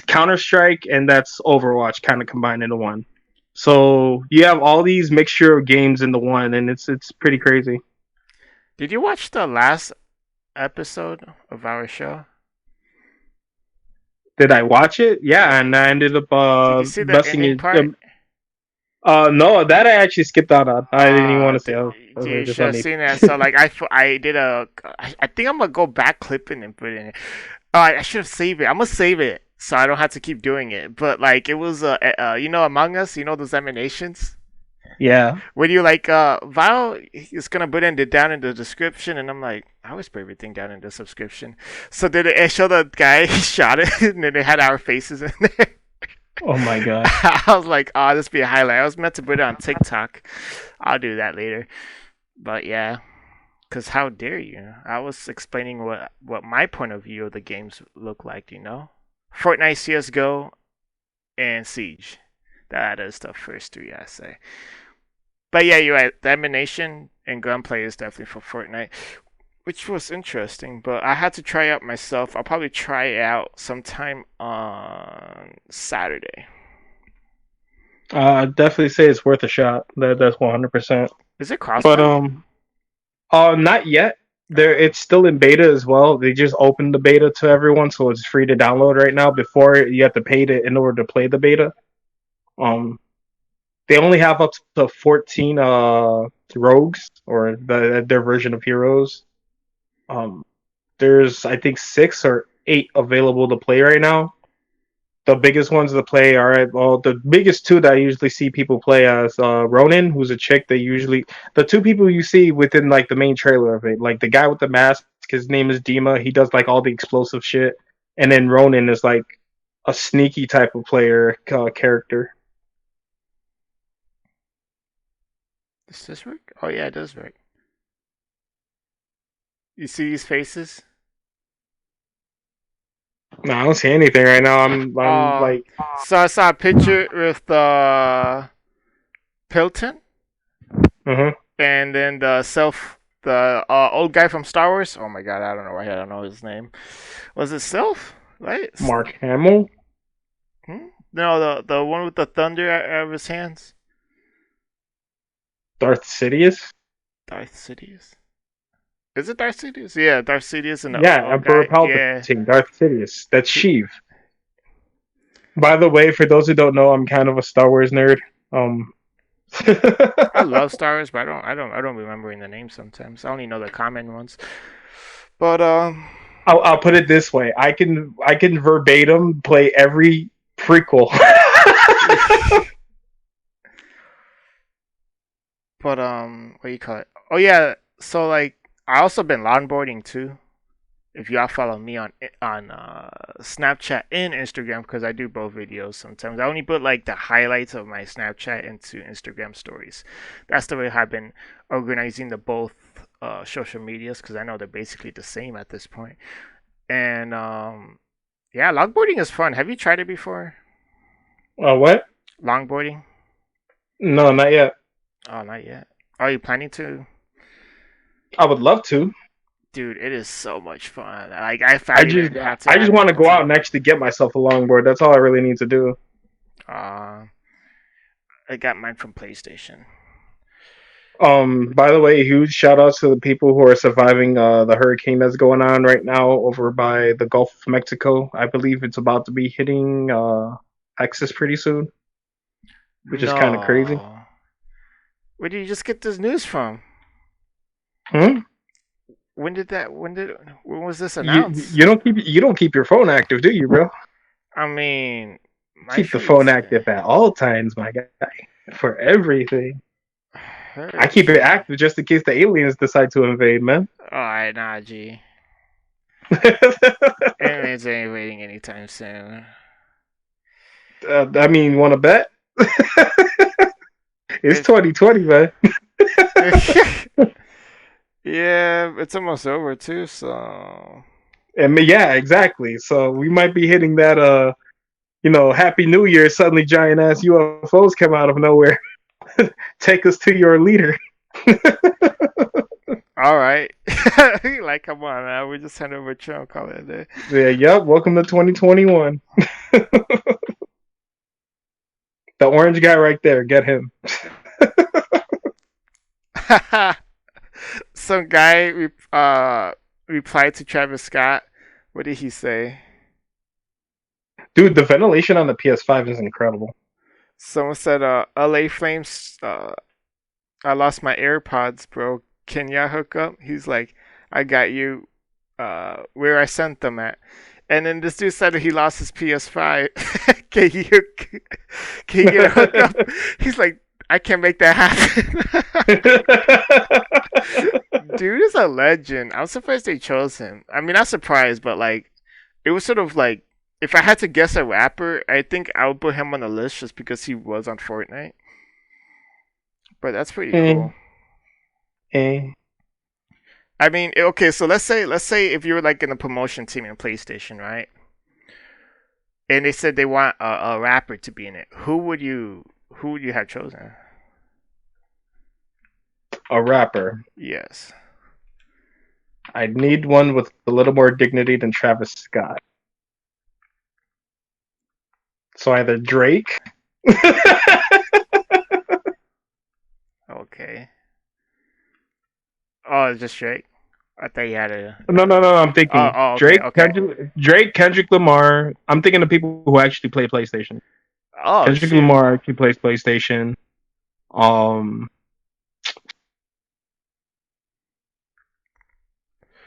Speaker 3: Counter-Strike and that's Overwatch kind of combined into one. So you have all these mixture of games into one, and it's pretty crazy.
Speaker 2: Did you watch the last episode of our show?
Speaker 3: Did I watch it? Yeah, and I ended up
Speaker 2: Did you see the ending part?
Speaker 3: No, that I actually skipped out on. I didn't even want to say.
Speaker 2: You should have seen that. So like I did I think I'm gonna go back clipping and put it in. I should have saved it. I'm gonna save it so I don't have to keep doing it. But like it was Among Us, those emanations.
Speaker 3: Yeah.
Speaker 2: When you like Val is gonna put it down in the description, and I'm like, I always put everything down in the subscription. So did it show the guy shot it, and then it had our faces in there.
Speaker 3: Oh my god.
Speaker 2: I was like, oh, this be a highlight. I was meant to put it on TikTok. I'll do that later. But yeah, because how dare you? I was explaining what my point of view of the games look like, Fortnite, CSGO, and Siege. That is the first three, I say. But yeah, you're right. The animation and gunplay is definitely for Fortnite, which was interesting. But I had to try it out myself. I'll probably try it out sometime on Saturday.
Speaker 3: Definitely say it's worth a shot. That's 100%.
Speaker 2: Is it crossplay?
Speaker 3: But not yet. It's still in beta as well. They just opened the beta to everyone, so it's free to download right now. Before you have to pay in order to play the beta. They only have up to 14 rogues or their version of heroes. There's I think 6 or 8 available to play right now. The biggest ones to play are the biggest two that I usually see people play as Ronin, who's a chick. The two people you see within like the main trailer of it, like the guy with the mask, his name is Dima. He does like all the explosive shit, and then Ronin is like a sneaky type of player character.
Speaker 2: Does this work? Oh yeah, it does work. You see these faces?
Speaker 3: No, I don't see anything right now. I'm like,
Speaker 2: So I saw a picture with the Pilton, and then the old guy from Star Wars. Oh my god, I don't know why I don't know his name. Was it Sylph? Right?
Speaker 3: Mark Hamill.
Speaker 2: No, the one with the thunder out of his hands.
Speaker 3: Darth Sidious.
Speaker 2: Darth Sidious. Is it Darth Sidious? Yeah, Darth Sidious and
Speaker 3: Emperor Palpatine. Yeah. Darth Sidious. That's Sheev. By the way, for those who don't know, I'm kind of a Star Wars nerd.
Speaker 2: I love Star Wars, but I don't remember the names sometimes. I only know the common ones. But
Speaker 3: I'll put it this way: I can verbatim play every prequel.
Speaker 2: But what do you call it? Oh yeah, so like I also been longboarding too. If y'all follow me on Snapchat and Instagram, because I do both videos sometimes. I only put like the highlights of my Snapchat into Instagram stories. That's the way I've been organizing the both social medias, because I know they're basically the same at this point. And yeah, longboarding is fun. Have you tried it before?
Speaker 3: What?
Speaker 2: Longboarding?
Speaker 3: No, not yet.
Speaker 2: Oh, not yet. Are you planning to?
Speaker 3: I would love to.
Speaker 2: Dude, it is so much fun. Like
Speaker 3: I just want to go out and actually get myself a longboard. That's all I really need to do.
Speaker 2: I got mine from PlayStation.
Speaker 3: By the way, huge shout outs to the people who are surviving the hurricane that's going on right now over by the Gulf of Mexico. I believe it's about to be hitting Texas pretty soon, which is kind of crazy.
Speaker 2: Where did you just get this news from? When was this announced?
Speaker 3: You don't keep your phone active, do you, bro?
Speaker 2: I mean,
Speaker 3: keep the phone active at all times, my guy, for everything. I keep it active just in case the aliens decide to invade, man.
Speaker 2: Alright, nah, G. Aliens ain't invading anytime soon.
Speaker 3: I mean, want to bet? It's 2020, man.
Speaker 2: Yeah, it's almost over too, so.
Speaker 3: Yeah, exactly. So we might be hitting that, Happy New Year. Suddenly, giant ass UFOs come out of nowhere, take us to your leader.
Speaker 2: All right, like, come on, man. We just hand over Trump. Call it a day.
Speaker 3: Yeah, yep. Welcome to 2021. The orange guy right there. Get him.
Speaker 2: Some guy replied to Travis Scott. What did he say?
Speaker 3: Dude, the ventilation on the PS5 is incredible.
Speaker 2: Someone said, LA Flames, I lost my AirPods, bro. Can ya hook up? He's like, I got you. Where I sent them at. And then this dude said that he lost his PS5. Can you get a hookup? He's like, I can't make that happen. Dude is a legend. I'm surprised they chose him. I mean, not surprised, but like, it was sort of like If I had to guess a rapper, I think I would put him on the list just because he was on Fortnite. But that's pretty
Speaker 4: Eh,
Speaker 2: cool.
Speaker 4: eh.
Speaker 2: I mean, okay, so let's say if you were like in a promotion team in PlayStation, right? And they said they want a rapper to be in it. Who would you have chosen?
Speaker 4: A rapper.
Speaker 2: Yes.
Speaker 4: I'd need one with a little more dignity than Travis Scott. So either Drake.
Speaker 2: Okay. Oh, it's just Drake. I thought you had a.
Speaker 4: No, no, no. I'm thinking
Speaker 2: Okay,
Speaker 4: Drake,
Speaker 2: okay.
Speaker 4: Kendrick Lamar. I'm thinking of people who actually play PlayStation.
Speaker 2: Oh
Speaker 4: Kendrick
Speaker 2: shoot.
Speaker 4: Lamar actually plays PlayStation. Um,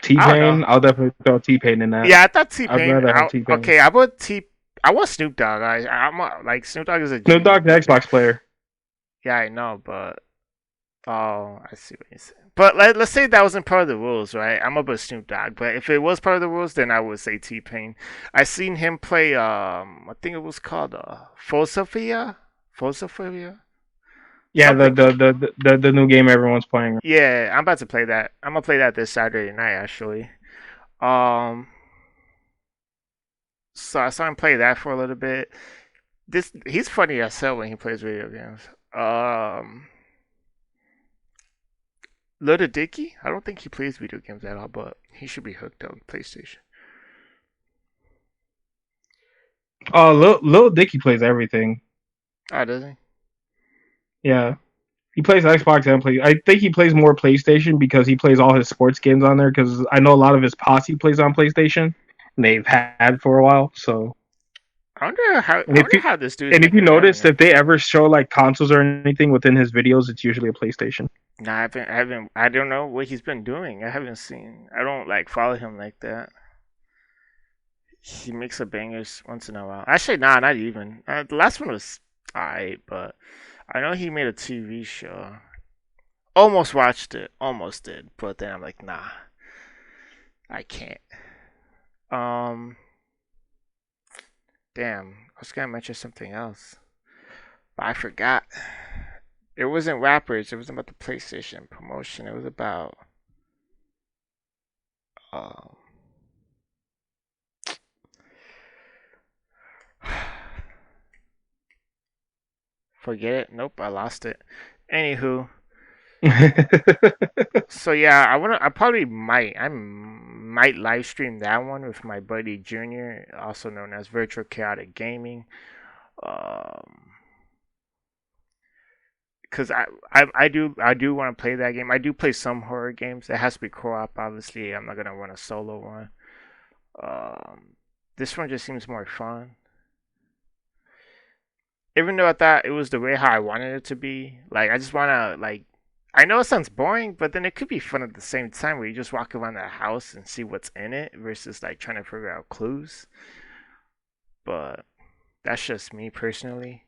Speaker 4: T
Speaker 2: I don't know.
Speaker 4: Pain. I'll definitely throw T Pain in that.
Speaker 2: Yeah, I thought T
Speaker 4: I'd
Speaker 2: Pain.
Speaker 4: rather have T Pain.
Speaker 2: Okay, I would T. I want Snoop Dogg. Like Snoop Dogg is a
Speaker 4: Snoop
Speaker 2: genius.
Speaker 4: Dogg, the Xbox player.
Speaker 2: Yeah, I know, but I see what you said. But let's say that wasn't part of the rules, right? I'm gonna put Snoop Dogg. But if it was part of the rules, then I would say T Pain. I seen him play. I think it was called Philosophiya. Philosophiya.
Speaker 4: Yeah,
Speaker 2: Something.
Speaker 4: the new game everyone's playing.
Speaker 2: Yeah, I'm about to play that. I'm gonna play that this Saturday night, actually. Um, so I saw him play that for a little bit. He's funny as hell when he plays video games. Little Dicky, I don't think he plays video games at all, but he should be hooked on PlayStation.
Speaker 4: Lil Dicky plays everything.
Speaker 2: Oh, does he?
Speaker 4: Yeah, he plays Xbox and play. I think he plays more PlayStation because he plays all his sports games on there. Because I know a lot of his posse plays on PlayStation, and they've had for a while. So,
Speaker 2: I
Speaker 4: and if
Speaker 2: wonder
Speaker 4: you
Speaker 2: how this dude.
Speaker 4: and if you notice, if they ever show like consoles or anything within his videos, it's usually a PlayStation.
Speaker 2: No, I haven't. I don't know what he's been doing. I haven't seen. I don't like follow him like that. He makes a bangers once in a while. Actually, nah, not even. The last one was alright, but I know he made a TV show. Almost watched it, almost did, but then I'm like, nah, I can't. Um, damn, I was gonna mention something else, but I forgot. It wasn't rappers. It wasn't about the PlayStation promotion. It was about um. Forget it. Nope, I lost it. Anywho, so yeah, I probably might live stream that one with my buddy Junior, also known as Virtual Chaotic Gaming. Um, because I do want to play that game. I do play some horror games. It has to be co-op, obviously. I'm not gonna run a solo one. This one just seems more fun. Even though I thought it was the way how I wanted it to be. Like I just wanna like I know it sounds boring, but then it could be fun at the same time where you just walk around the house and see what's in it versus like trying to figure out clues. But that's just me personally.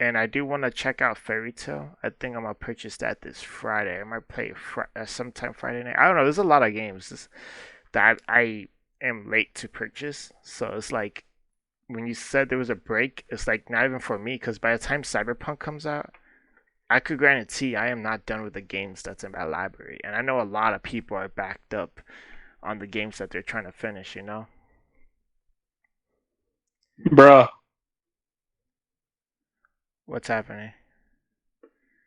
Speaker 2: And I do want to check out Fairy Tale. I think I'm gonna purchase that this Friday. I might play it sometime Friday night. I don't know. There's a lot of games that I am late to purchase, so it's like when you said there was a break, it's like not even for me because by the time Cyberpunk comes out, I could guarantee I am not done with the games that's in my library, and I know a lot of people are backed up on the games that they're trying to finish. You know,
Speaker 4: Bruh,
Speaker 2: what's happening?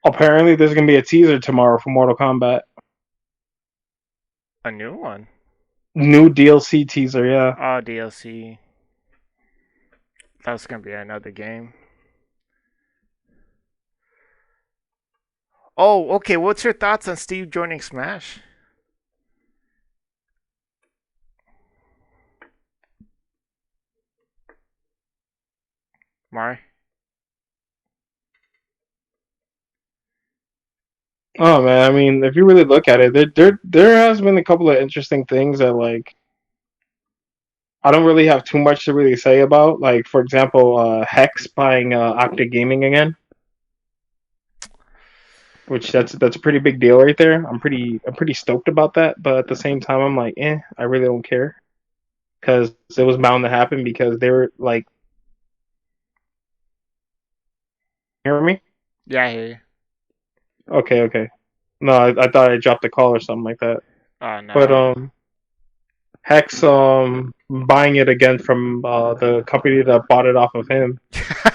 Speaker 4: apparently there's gonna be a teaser tomorrow for Mortal Kombat.
Speaker 2: A new one?
Speaker 4: New DLC teaser, yeah.
Speaker 2: Oh, DLC. That's gonna be another game. Oh, okay. What's your thoughts on Steve joining Smash? Mari?
Speaker 4: Oh man, I mean, if you really look at it, there has been a couple of interesting things that like I don't really have too much to really say about. Like for example, Hex buying Octa Gaming again. which that's a pretty big deal right there. I'm pretty stoked about that, but at the same time, I'm like, I really don't care because it was bound to happen because they were like, hear me?
Speaker 2: Yeah, I hear you.
Speaker 4: Okay. No, I thought I dropped the call or something like that.
Speaker 2: Oh no.
Speaker 4: But Hex buying it again from the company that bought it off of him,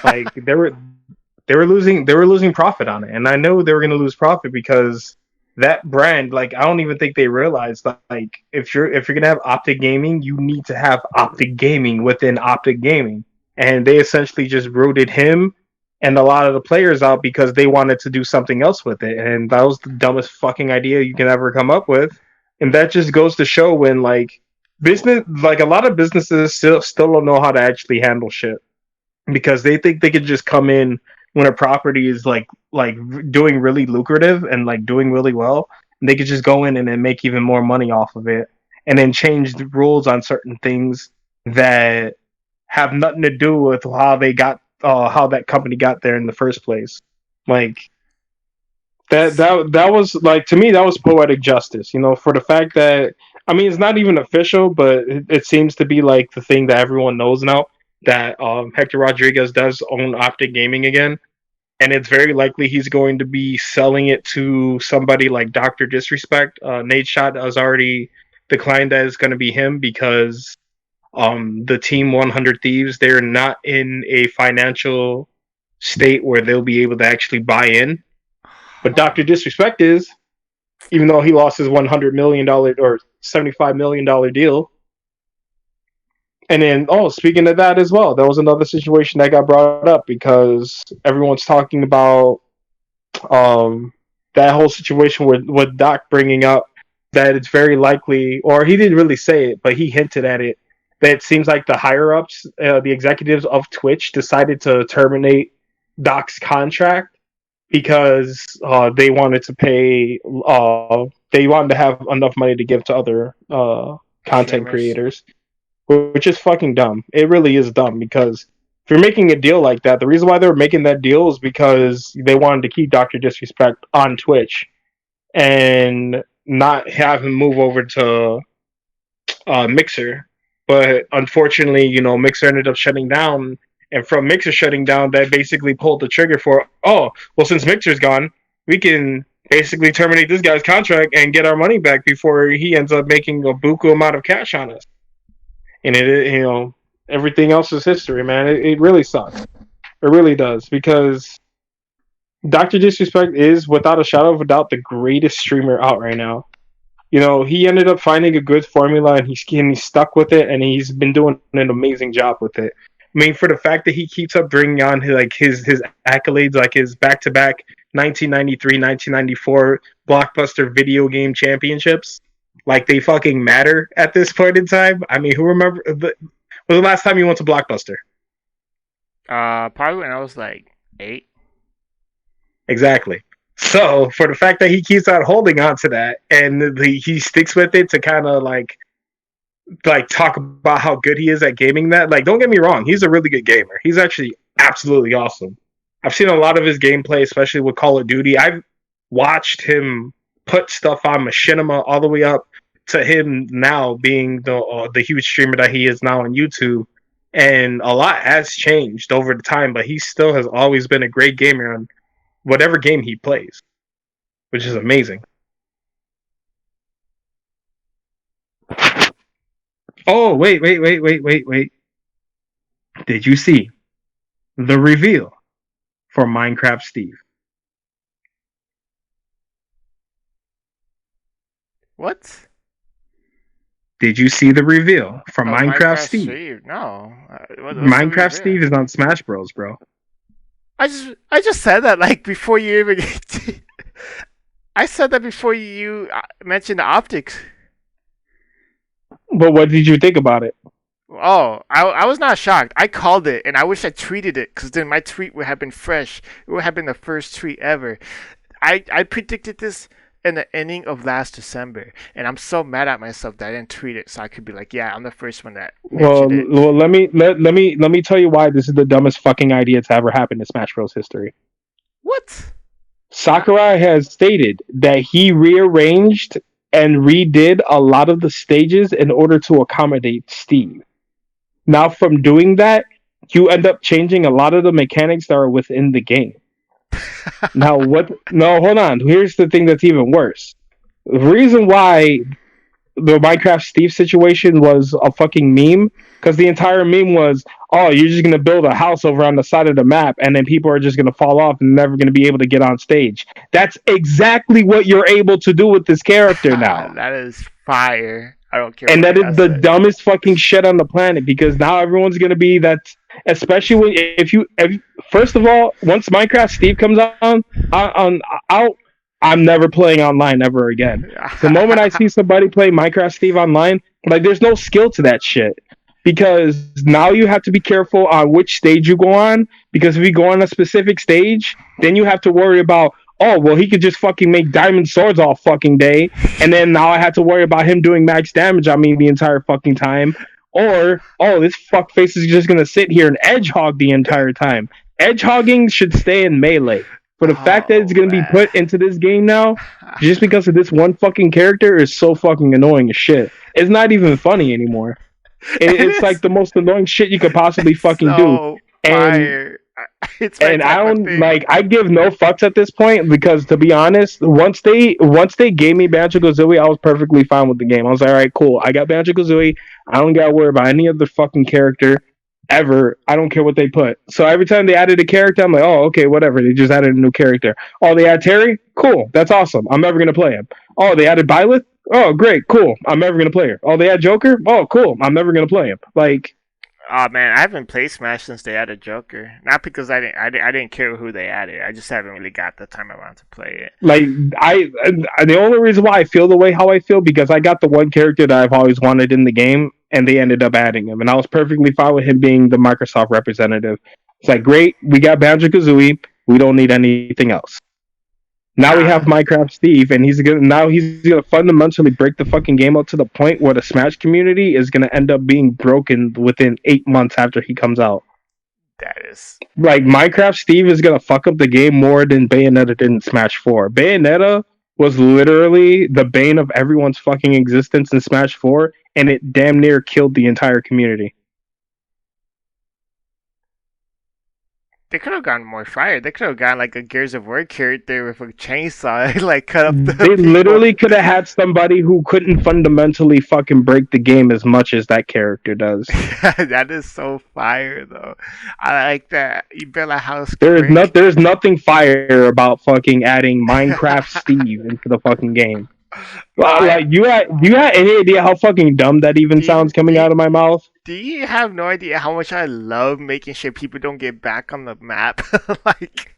Speaker 4: like they were losing profit on it, and I know they were going to lose profit because that brand, like I don't even think they realized that, like if you're going to have Optic Gaming, you need to have Optic Gaming within Optic Gaming, and they essentially just rooted him and a lot of the players out because they wanted to do something else with it, and that was the dumbest fucking idea you can ever come up with, and that just goes to show when like business, like a lot of businesses still don't know how to actually handle shit because they think they could just come in when a property is like doing really lucrative and like doing really well, and they could just go in and then make even more money off of it, and then change the rules on certain things that have nothing to do with how they got how that company got there in the first place. Like that was like, to me, that was poetic justice, you know, for the fact that, I mean, it's not even official, but it seems to be like the thing that everyone knows now that Hector Rodriguez does own Optic Gaming again, and it's very likely he's going to be selling it to somebody like Doctor Disrespect. Nate Shot has already declined that it's going to be him because the team 100 Thieves, they're not in a financial state where they'll be able to actually buy in. But Doctor Disrespect is, even though he lost his $100 million or $75 million deal. And then, speaking of that as well, that was another situation that got brought up because everyone's talking about that whole situation with Doc bringing up that it's very likely, or he didn't really say it, but he hinted at it, that it seems like the higher ups, the executives of Twitch, decided to terminate Doc's contract because they wanted to pay, they wanted to have enough money to give to other content
Speaker 2: Streamers.
Speaker 4: creators, which is fucking dumb. It really is dumb because if you're making a deal like that, the reason why they were making that deal is because they wanted to keep Dr. Disrespect on Twitch and not have him move over to Mixer. But unfortunately, you know, Mixer ended up shutting down. And from Mixer shutting down, that basically pulled the trigger for, well, since Mixer's gone, we can basically terminate this guy's contract and get our money back before he ends up making a buku amount of cash on us. And you know, everything else is history, man. It really sucks. It really does, because Dr. Disrespect is, without a shadow of a doubt, the greatest streamer out right now. You know, he ended up finding a good formula, and he's stuck with it, and he's been doing an amazing job with it. I mean, for the fact that he keeps up bringing on his accolades, like his back-to-back 1993, 1994 blockbuster video game championships, like they fucking matter at this point in time. I mean, who remember when was the last time you went to Blockbuster?
Speaker 2: Probably when I was like 8.
Speaker 4: Exactly. So for the fact that he keeps on holding on to that and he sticks with it to kind of like talk about how good he is at gaming, that, like, don't get me wrong, he's a really good gamer. He's actually absolutely awesome. I've seen a lot of his gameplay, especially with Call of Duty. I've watched him put stuff on Machinima all the way up to him now being the huge streamer that he is now on YouTube. And a lot has changed over the time, but he still has always been a great gamer on whatever game he plays, which is amazing. Oh, wait. Did you see the reveal for Minecraft Steve?
Speaker 2: What?
Speaker 4: Did you see the reveal for Minecraft Steve?
Speaker 2: Steve? No.
Speaker 4: Minecraft Steve is on Smash Bros, bro.
Speaker 2: I just said that like before you even. I said that before you mentioned the optics.
Speaker 4: But what did you think about it?
Speaker 2: Oh, I was not shocked. I called it, and I wish I tweeted it, because then my tweet would have been fresh. It would have been the first tweet ever. I predicted this in the ending of last December, and I'm so mad at myself that I didn't tweet it, so I could be like, yeah, I'm the first one that mentioned it.
Speaker 4: Well, let me tell you why this is the dumbest fucking idea to ever happen in Smash Bros. History.
Speaker 2: What?
Speaker 4: Sakurai has stated that he rearranged and redid a lot of the stages in order to accommodate Steve. Now, from doing that, you end up changing a lot of the mechanics that are within the game. Now, what? No, hold on. Here's the thing that's even worse. The reason why the Minecraft Steve situation was a fucking meme because the entire meme was, oh, you're just gonna build a house over on the side of the map, and then people are just gonna fall off and never gonna be able to get on stage. That's exactly what you're able to do with this character now.
Speaker 2: That is fire. I don't care.
Speaker 4: And
Speaker 2: what
Speaker 4: that is the
Speaker 2: said.
Speaker 4: dumbest fucking shit on the planet because now everyone's gonna be that. Especially when if first of all, once Minecraft Steve comes out, I'm never playing online ever again. The moment I see somebody play Minecraft Steve online, like there's no skill to that shit because now you have to be careful on which stage you go on because if you go on a specific stage, then you have to worry about, oh, well, he could just fucking make diamond swords all fucking day, and then now I have to worry about him doing max damage on me the entire fucking time. Or, oh, this fuckface is just gonna sit here and edge hog the entire time. Edge hogging should stay in melee. For the fact that it's gonna be put into this game now, just because of this one fucking character, is so fucking annoying as shit. It's not even funny anymore. It's like the most annoying shit you could possibly fucking do.
Speaker 2: Fire.
Speaker 4: And I don't like. I give no fucks at this point because, to be honest, once they gave me Banjo-Kazooie, I was perfectly fine with the game. I was like, all right, cool. I got Banjo-Kazooie. I don't gotta worry about any other fucking character ever. I don't care what they put. So every time they added a character, I'm like, oh, okay, whatever. They just added a new character. Oh, they add Terry? Cool. That's awesome. I'm never gonna play him. Oh, they added Byleth? Oh, great, cool. I'm never gonna play her. Oh, they add Joker? Oh, cool. I'm never gonna play him. Like.
Speaker 2: Oh man, I haven't played Smash since they added Joker. Not because I didn't care who they added. I just haven't really got the time around to play it.
Speaker 4: Like the only reason why I feel the way how I feel because I got the one character that I've always wanted in the game, and they ended up adding him, and I was perfectly fine with him being the Microsoft representative. It's like, great, we got Banjo-Kazooie. We don't need anything else. Now we have Minecraft Steve, and he's gonna fundamentally break the fucking game up to the point where the Smash community is gonna end up being broken within 8 months after he comes out.
Speaker 2: That is
Speaker 4: like Minecraft Steve is gonna fuck up the game more than Bayonetta did in Smash 4. Bayonetta was literally the bane of everyone's fucking existence in Smash 4, and it damn near killed the entire community.
Speaker 2: They could have gone more fire. They could have gone like a Gears of War character with a chainsaw, like cut up the
Speaker 4: They literally could have had somebody who couldn't fundamentally fucking break the game as much as that character does.
Speaker 2: That is so fire, though. I like that. You build a house.
Speaker 4: There's nothing fire about fucking adding Minecraft Steve into the fucking game. Like you had any idea how fucking dumb that even sounds coming out of my mouth?
Speaker 2: Do you have no idea how much I love making sure people don't get back on the map? Like,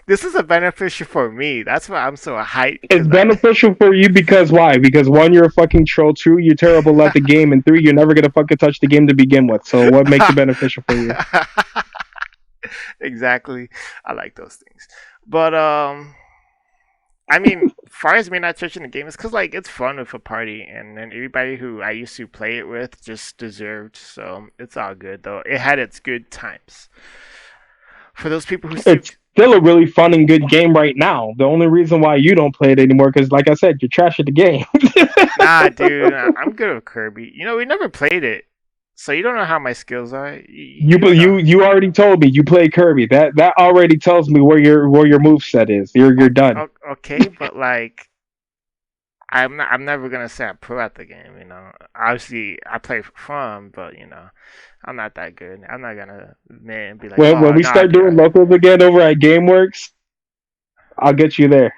Speaker 2: this is a beneficial for me. That's why I'm so hyped.
Speaker 4: It's beneficial for you because why? Because one, you're a fucking troll. Two, you're terrible at the game, and three, you're never gonna fucking touch the game to begin with. So what makes it beneficial for you?
Speaker 2: Exactly. I like those things, but I mean, far as me not touching the game, it's because like it's fun with a party, and then everybody who I used to play it with just deserved. So it's all good though. It had its good times. For those people who
Speaker 4: it's still a really fun and good game right now. The only reason why you don't play it anymore, because like I said, you're trash at the game.
Speaker 2: Nah, dude, I'm good with Kirby. You know, we never played it, so you don't know how my skills are.
Speaker 4: You already told me you play Kirby. That already tells me where your moveset is. You're done.
Speaker 2: Okay, but like, I'm never gonna say I'm pro at the game. You know, obviously I play for fun, but you know, I'm not that good. I'm not gonna be like.
Speaker 4: When we start doing locals again over at GameWorks, I'll get you there.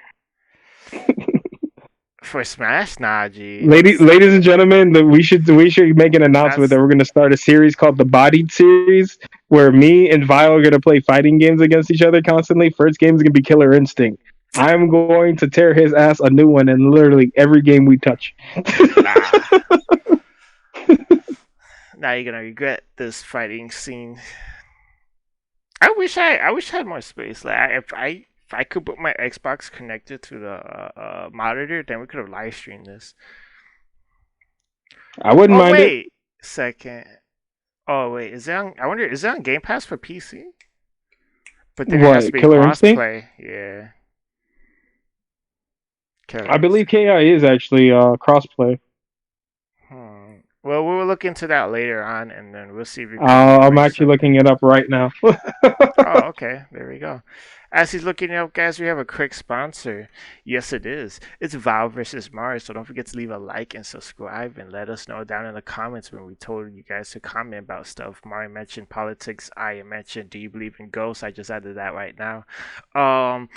Speaker 2: For Smash, nah, geez.
Speaker 4: Ladies and gentlemen, we should make an announcement that we're going to start a series called the Bodied Series, where me and Vile are going to play fighting games against each other constantly. First game is going to be Killer Instinct. I'm going to tear his ass a new one in literally every game we touch.
Speaker 2: Nah. Now you're gonna regret this fighting scene. I wish I had more space. Like if I could put my Xbox connected to the monitor, then we could have live streamed this.
Speaker 4: I wouldn't mind it.
Speaker 2: Wait, second. Oh wait, is it on Game Pass for PC? But then it has to be
Speaker 4: Killer
Speaker 2: crossplay.
Speaker 4: Instinct?
Speaker 2: Yeah. Killer
Speaker 4: I believe
Speaker 2: Instinct.
Speaker 4: KI is actually crossplay.
Speaker 2: Well, we'll look into that later on, and then we'll see if we can
Speaker 4: I'm
Speaker 2: bring
Speaker 4: actually
Speaker 2: something.
Speaker 4: looking it up right now.
Speaker 2: Oh, okay. There we go. As he's looking it up, guys, we have a quick sponsor. Yes, it is. It's Valve versus Mars. So don't forget to leave a like and subscribe, and let us know down in the comments when we told you guys to comment about stuff. Mario mentioned politics. I mentioned, do you believe in ghosts? I just added that right now. Um,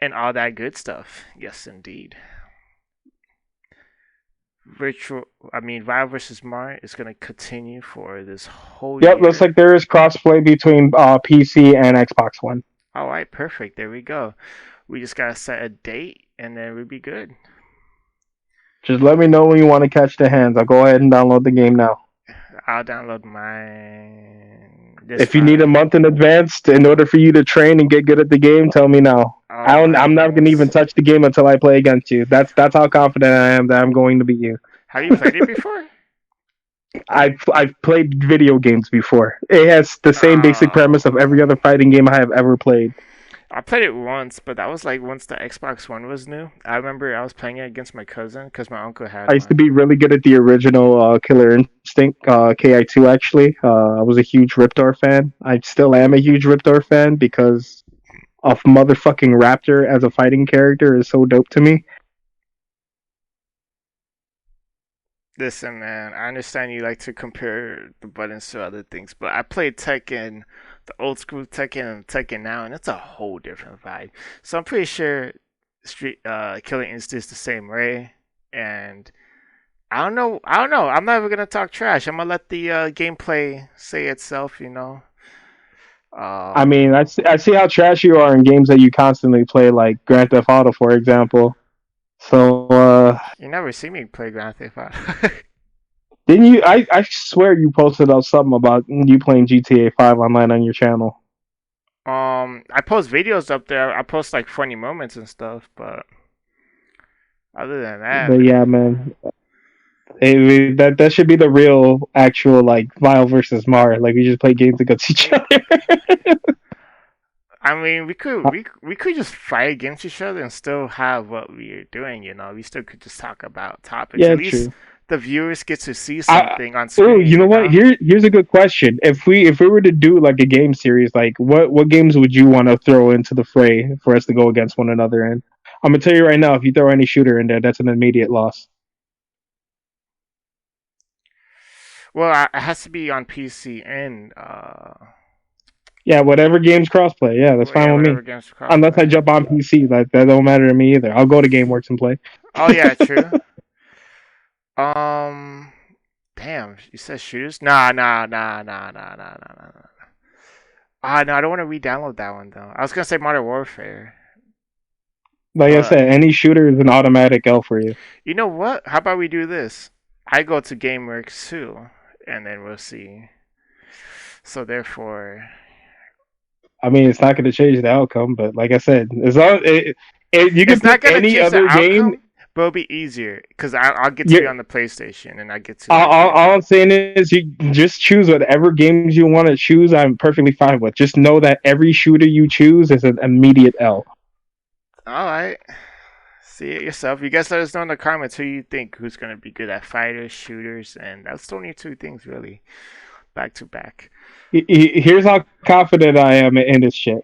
Speaker 2: and all that good stuff. Yes, indeed. Valve versus Mars is gonna continue for this whole
Speaker 4: Yep, looks
Speaker 2: year.
Speaker 4: like there is crossplay between PC and Xbox One.
Speaker 2: All right, perfect. There we go. We just gotta set a date, and then we'll be good.
Speaker 4: Just let me know when you want to catch the hands. I'll go ahead and download the game now.
Speaker 2: I'll download mine this
Speaker 4: If you need a
Speaker 2: Friday.
Speaker 4: month in advance in order for you to train and get good at the game, tell me now.
Speaker 2: Oh my
Speaker 4: I'm not gonna even
Speaker 2: goodness.
Speaker 4: touch the game until I play against you. That's how confident I am that I'm going to beat you.
Speaker 2: Have you played it before?
Speaker 4: I've played video games before. It has the same basic premise of
Speaker 2: Oh.
Speaker 4: every other fighting game I have ever played.
Speaker 2: I played it once, but that was like once the Xbox One was new. I remember I was playing it against my cousin because my uncle had
Speaker 4: I used to
Speaker 2: one.
Speaker 4: be really good at the original Killer Instinct KI2 actually. I was a huge Riptor fan. I still am a huge Riptor fan because of motherfucking Raptor as a fighting character is so dope to me.
Speaker 2: Listen, man, I understand you like to compare the buttons to other things, but I played Tekken, the old school Tekken and Tekken now, and it's a whole different vibe. So I'm pretty sure Killer Instinct is the same way, and I don't know. I don't know. I'm not even gonna talk trash. I'm gonna let the gameplay say itself.
Speaker 4: I
Speaker 2: Um,
Speaker 4: mean, I see how trash you are in games that you constantly play, like Grand Theft Auto, for example. So,
Speaker 2: you never see me play Grand Theft Auto.
Speaker 4: didn't you? I swear you posted up something about you playing GTA 5 online on your channel.
Speaker 2: I post videos up there. I post like funny moments and stuff, but other than that,
Speaker 4: But yeah, man, that should be the real, actual like Vile versus Mar. Like we just play games against each other.
Speaker 2: I mean, we could just fight against each other and still have what we're doing. We still could just talk about topics. At
Speaker 4: Yeah,
Speaker 2: least
Speaker 4: true.
Speaker 2: the viewers get to see
Speaker 4: I,
Speaker 2: something on
Speaker 4: oh,
Speaker 2: screen.
Speaker 4: you know what? Here's a good question. If we were to do like a game series, like what games would you want to throw into the fray for us to go against one another in? I'm gonna tell you right now, if you throw any shooter in there, that's an immediate loss.
Speaker 2: Well, it has to be on PC and
Speaker 4: Yeah, whatever game's crossplay. Yeah, that's
Speaker 2: well, yeah,
Speaker 4: fine with
Speaker 2: whatever
Speaker 4: me.
Speaker 2: games
Speaker 4: Unless I
Speaker 2: crossplay.
Speaker 4: jump on PC, that don't matter to me either. I'll go to GameWorks and play.
Speaker 2: Oh yeah, true. Um, damn, you said shooters? Nah, nah, nah, nah, nah, nah, nah, nah. Nah. Ah, no, I don't want to re-download that one though. I was gonna say Modern Warfare,
Speaker 4: Like I
Speaker 2: but
Speaker 4: said, any shooter is an automatic L for you.
Speaker 2: you know what? How about we do this? I go to GameWorks too, and then we'll see. So therefore,
Speaker 4: I mean, it's not going to change the outcome, but like I said, as long you can
Speaker 2: it's not
Speaker 4: pick
Speaker 2: gonna
Speaker 4: any
Speaker 2: change the
Speaker 4: other game.
Speaker 2: outcome, but it'll be easier because I'll get to be
Speaker 4: You
Speaker 2: on the PlayStation and I get to
Speaker 4: all,
Speaker 2: like
Speaker 4: all,
Speaker 2: do.
Speaker 4: all I'm saying is you just choose whatever games you want to choose. I'm perfectly fine with. Just know that every shooter you choose is an immediate L.
Speaker 2: All right. See it yourself. You guys let us know in the comments who you think who's gonna be good at fighters, shooters, and that's only two things really, back to back.
Speaker 4: Here's how confident I am in this shit.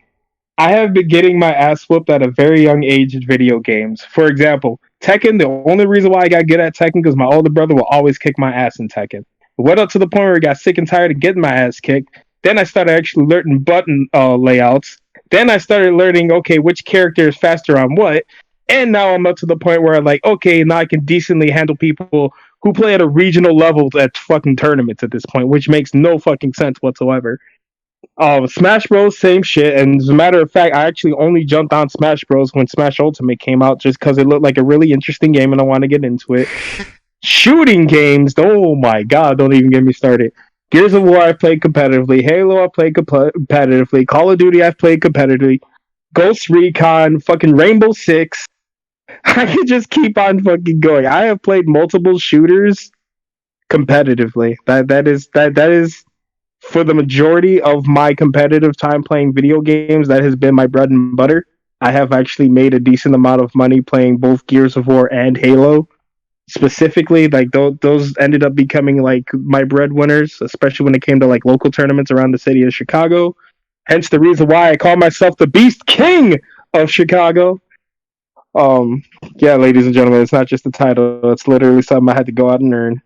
Speaker 4: I have been getting my ass whooped at a very young age in video games. For example, Tekken, the only reason why I got good at Tekken because my older brother will always kick my ass in Tekken. It went up to the point where I got sick and tired of getting my ass kicked. Then I started actually learning button layouts. Then I started learning, okay, which character is faster on what. And now I'm up to the point where I'm like, okay, now I can decently handle people who play at a regional level at fucking tournaments at this point, which makes no fucking sense whatsoever. Smash Bros, same shit. And as a matter of fact, I actually only jumped on Smash Bros when Smash Ultimate came out just because it looked like a really interesting game and I want to get into it. Shooting games, oh my god, don't even get me started. Gears of War, I've played competitively. Halo, I've played competitively. Call of Duty, I've played competitively. Ghost Recon, fucking Rainbow Six. I could just keep on fucking going. I have played multiple shooters competitively. That is for the majority of my competitive time playing video games, that has been my bread and butter. I have actually made a decent amount of money playing both Gears of War and Halo. Specifically, like those ended up becoming like my breadwinners, especially when it came to like local tournaments around the city of Chicago. Hence the reason why I call myself the Beast King of Chicago. Um, yeah, ladies and gentlemen, it's not just a title; it's literally something I had to go out and earn.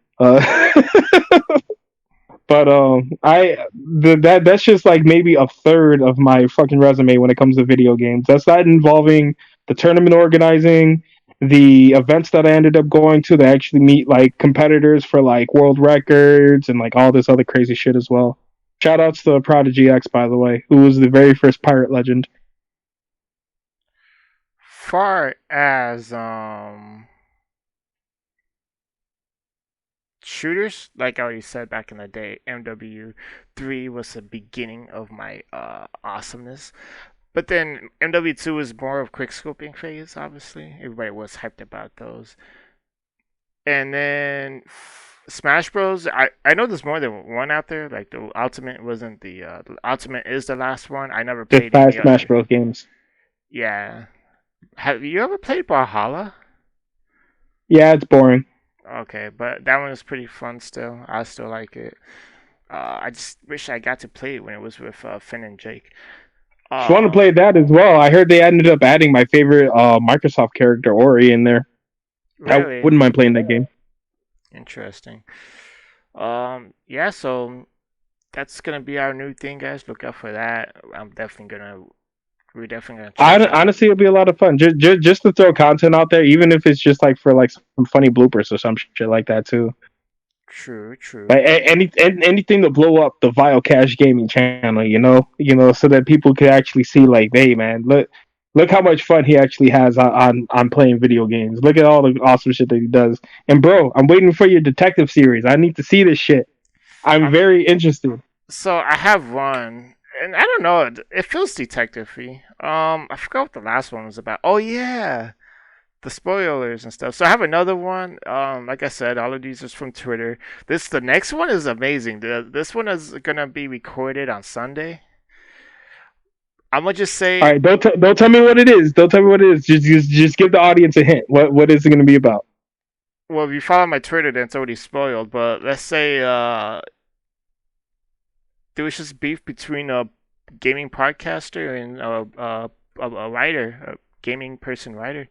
Speaker 4: But that's just like maybe a third of my fucking resume when it comes to video games. That's not involving the tournament organizing, the events that I ended up going to that actually meet like competitors for like world records and like all this other crazy shit as well. Shout outs to Prodigy X, by the way, who was the very first pirate legend.
Speaker 2: Far as shooters, like I already said back in the day, MW3 was the beginning of my awesomeness. But then MW2 was more of quick scoping phase, obviously. Everybody was hyped about those. And then Smash Bros. I know there's more than one out there. Like the Ultimate wasn't the Ultimate is the last one. I never
Speaker 4: Just
Speaker 2: played
Speaker 4: five
Speaker 2: any
Speaker 4: Smash
Speaker 2: other.
Speaker 4: Bros. Games.
Speaker 2: Yeah. Have you ever played Valhalla?
Speaker 4: Yeah, it's boring.
Speaker 2: Okay, but that one is pretty fun still. I still like it. I just wish I got to play it when it was with Finn and Jake.
Speaker 4: If you want to play that as well, I heard they ended up adding my favorite Microsoft character, Ori, in there. I
Speaker 2: Really
Speaker 4: wouldn't mind playing that game.
Speaker 2: interesting. Yeah, so that's gonna be our new thing, guys. Look out for that. We're definitely gonna change up.
Speaker 4: Honestly, it'll be a lot of fun. Just to throw content out there, even if it's just like for like some funny bloopers or some shit like that too.
Speaker 2: True, true.
Speaker 4: Like anything to blow up the Vile Cash Gaming channel, so that people could actually see like, hey man, look how much fun he actually has on playing video games. Look at all the awesome shit that he does. And bro, I'm waiting for your detective series. I need to see this shit. I'm very interested.
Speaker 2: So I have one, and I don't know. It feels detective-y. I forgot what the last one was about. Oh yeah, the spoilers and stuff. So I have another one. Like I said, all of these is from Twitter. The next one is amazing. This one is gonna be recorded on Sunday. I'm gonna just say,
Speaker 4: All right, don't tell me what it is. Don't tell me what it is. Just give the audience a hint. What is it going to be about?
Speaker 2: well, if you follow my Twitter, then it's already spoiled. But let's say there was just beef between a gaming podcaster and a writer, a gaming person writer.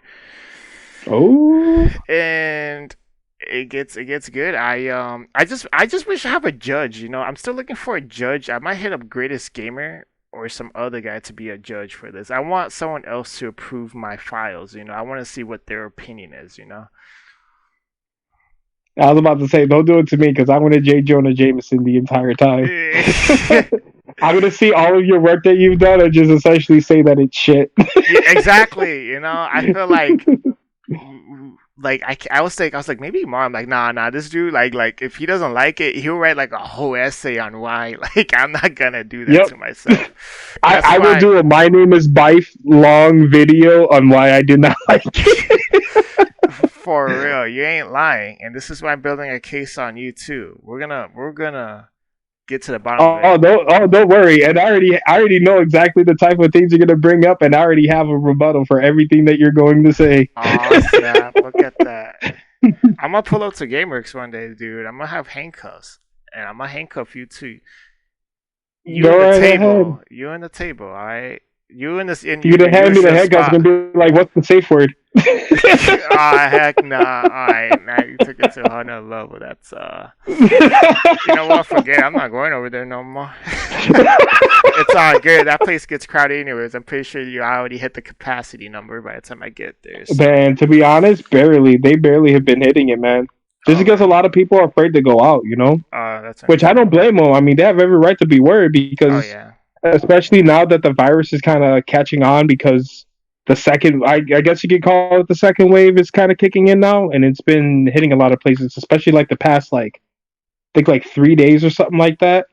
Speaker 4: Oh,
Speaker 2: And it gets good. I just wish I have a judge. I'm still looking for a judge. I might hit up Greatest Gamer or some other guy to be a judge for this. I want someone else to approve my files. I want to see what their opinion is.
Speaker 4: I was about to say, don't do it to me because I'm going to J. Jonah Jameson the entire time. I'm going to see all of your work that you've done and just essentially say that it's shit.
Speaker 2: Yeah, exactly. I feel like I was like maybe more. I'm like nah. This dude like if he doesn't like it, he'll write like a whole essay on why. Like I'm not gonna do that
Speaker 4: Yep.
Speaker 2: to myself.
Speaker 4: I will do a My Name is Bife long video on why I did not like it.
Speaker 2: For real, you ain't lying, and this is why I'm building a case on you too. We're gonna get to the bottom of it.
Speaker 4: Don't worry. And I already know exactly the type of things you're gonna bring up, and I already have a rebuttal for everything that you're going to say.
Speaker 2: Oh snap! Look at that. I'm gonna pull up to GameWorks one day, dude. I'm gonna have handcuffs, and I'm gonna handcuff you too. You
Speaker 4: Go
Speaker 2: and the
Speaker 4: right
Speaker 2: table.
Speaker 4: ahead.
Speaker 2: You and the table. All right. You and this. In
Speaker 4: You're gonna hand me the handcuffs
Speaker 2: spot.
Speaker 4: and be like, "What's the safe word?"
Speaker 2: Ah, heck nah. Alright, now you took it to a whole nother level. That's you know what? Forget it. I'm not going over there no more. It's all good. That place gets crowded anyways. I'm pretty sure you already hit the capacity number by the time I get there. So.
Speaker 4: Man, to be honest, barely. They barely have been hitting it, man. Just because a lot of people are afraid to go out,
Speaker 2: That's
Speaker 4: Which I don't blame them. I mean, they have every right to be worried
Speaker 2: Oh
Speaker 4: because,
Speaker 2: yeah.
Speaker 4: especially now that the virus is kind of catching on, because the second, I guess you could call it the second wave, is kind of kicking in now, and it's been hitting a lot of places, especially like the past, like, I think like 3 days or something like that.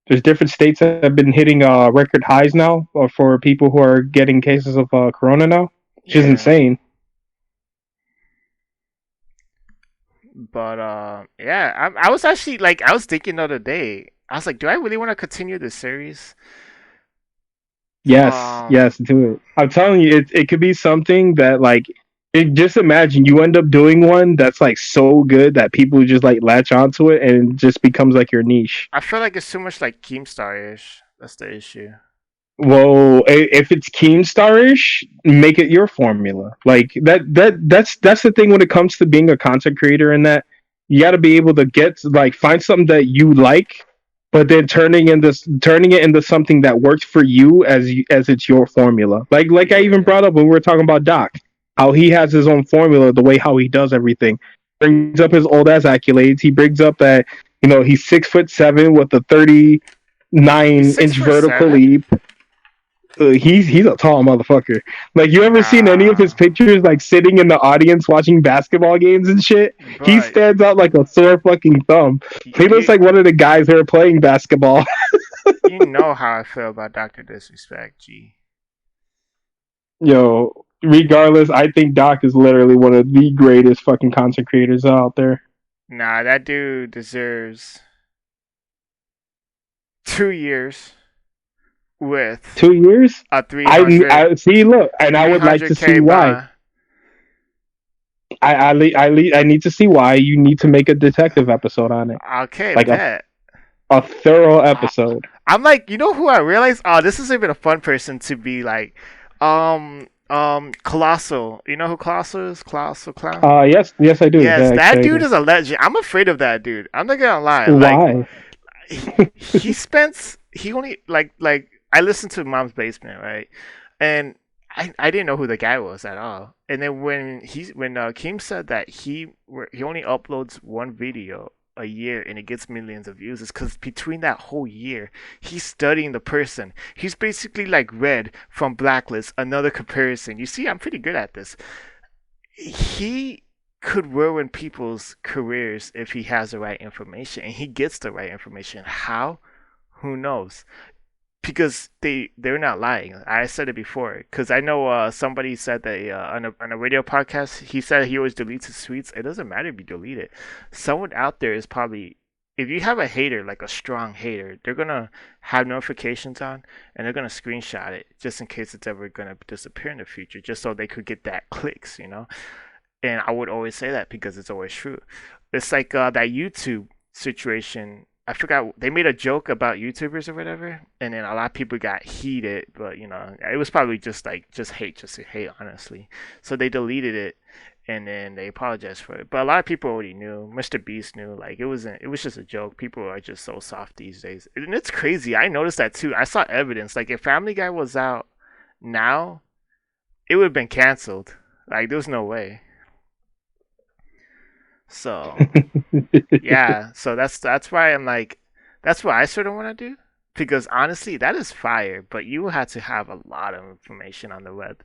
Speaker 4: There's different states that have been hitting record highs now for people who are getting cases of corona now, which is insane.
Speaker 2: But yeah, I was actually like, I was thinking the other day. I was like, do I really want to continue this series?
Speaker 4: Yes, do it. I'm telling you, it could be something that like just imagine you end up doing one that's like so good that people just like latch onto it and it just becomes like your niche.
Speaker 2: I feel like it's too much like Keemstar-ish. That's the issue.
Speaker 4: Well, if it's Keemstar-ish, make it your formula. Like that's the thing when it comes to being a content creator. In that you got to be able to get like find something that you like, but then turning it into something that works for you as it's your formula. Like I even brought up when we were talking about Doc, how he has his own formula, the way how he does everything. Brings up his old ass accolades. He brings up that he's 6'7" with a 39-inch vertical
Speaker 2: 6'7"?
Speaker 4: leap. He's a tall motherfucker. Like, you ever seen any of his pictures, like sitting in the audience watching basketball games and shit?
Speaker 2: Bro,
Speaker 4: He stands out like a sore fucking thumb. He looks like one of the guys who are playing basketball.
Speaker 2: You know how I feel about Dr. Disrespect, G.
Speaker 4: Yo, regardless, I think Doc is literally one of the greatest fucking content creators out there.
Speaker 2: Nah, that dude deserves 2 years with
Speaker 4: 2 years.
Speaker 2: a 300.
Speaker 4: I see. Look, and I would like to see why. I need to see why. You need to make a detective episode on it.
Speaker 2: Okay,
Speaker 4: like
Speaker 2: bet.
Speaker 4: A thorough episode.
Speaker 2: I'm like, you know who I realized? Oh, this is even a fun person to be like. Colossal. You know who Colossal is? Colossal Clown?
Speaker 4: Yes, I do.
Speaker 2: Yes,
Speaker 4: yeah,
Speaker 2: that dude is a legend. I'm afraid of that dude. I'm not gonna lie.
Speaker 4: Why?
Speaker 2: Like, he only like I listened to Mom's Basement, right? And I didn't know who the guy was at all. And then when Keem said that he only uploads one video a year and it gets millions of views, is because between that whole year he's studying the person. He's basically like Red from Blacklist, another comparison. You see, I'm pretty good at this. He could ruin people's careers if he has the right information, and he gets the right information. How? Who knows? Because they're not lying. I said it before. Because I know somebody said that on a radio podcast, he said he always deletes his tweets. It doesn't matter if you delete it. Someone out there is probably, if you have a hater, like a strong hater, they're gonna have notifications on and they're gonna screenshot it just in case it's ever gonna disappear in the future, just so they could get that clicks, And I would always say that because it's always true. It's like that YouTube situation. I forgot, they made a joke about YouTubers or whatever, and then a lot of people got heated, but it was probably just hate, honestly. So they deleted it, and then they apologized for it. But a lot of people already knew. Mr. Beast knew. Like, it was just a joke. People are just so soft these days, and it's crazy. I noticed that too. I saw evidence. Like, if Family Guy was out now, it would have been canceled. Like, there's no way. So yeah, so that's why I'm like, that's what I sort of want to do, because honestly, that is fire. But you had to have a lot of information on the web.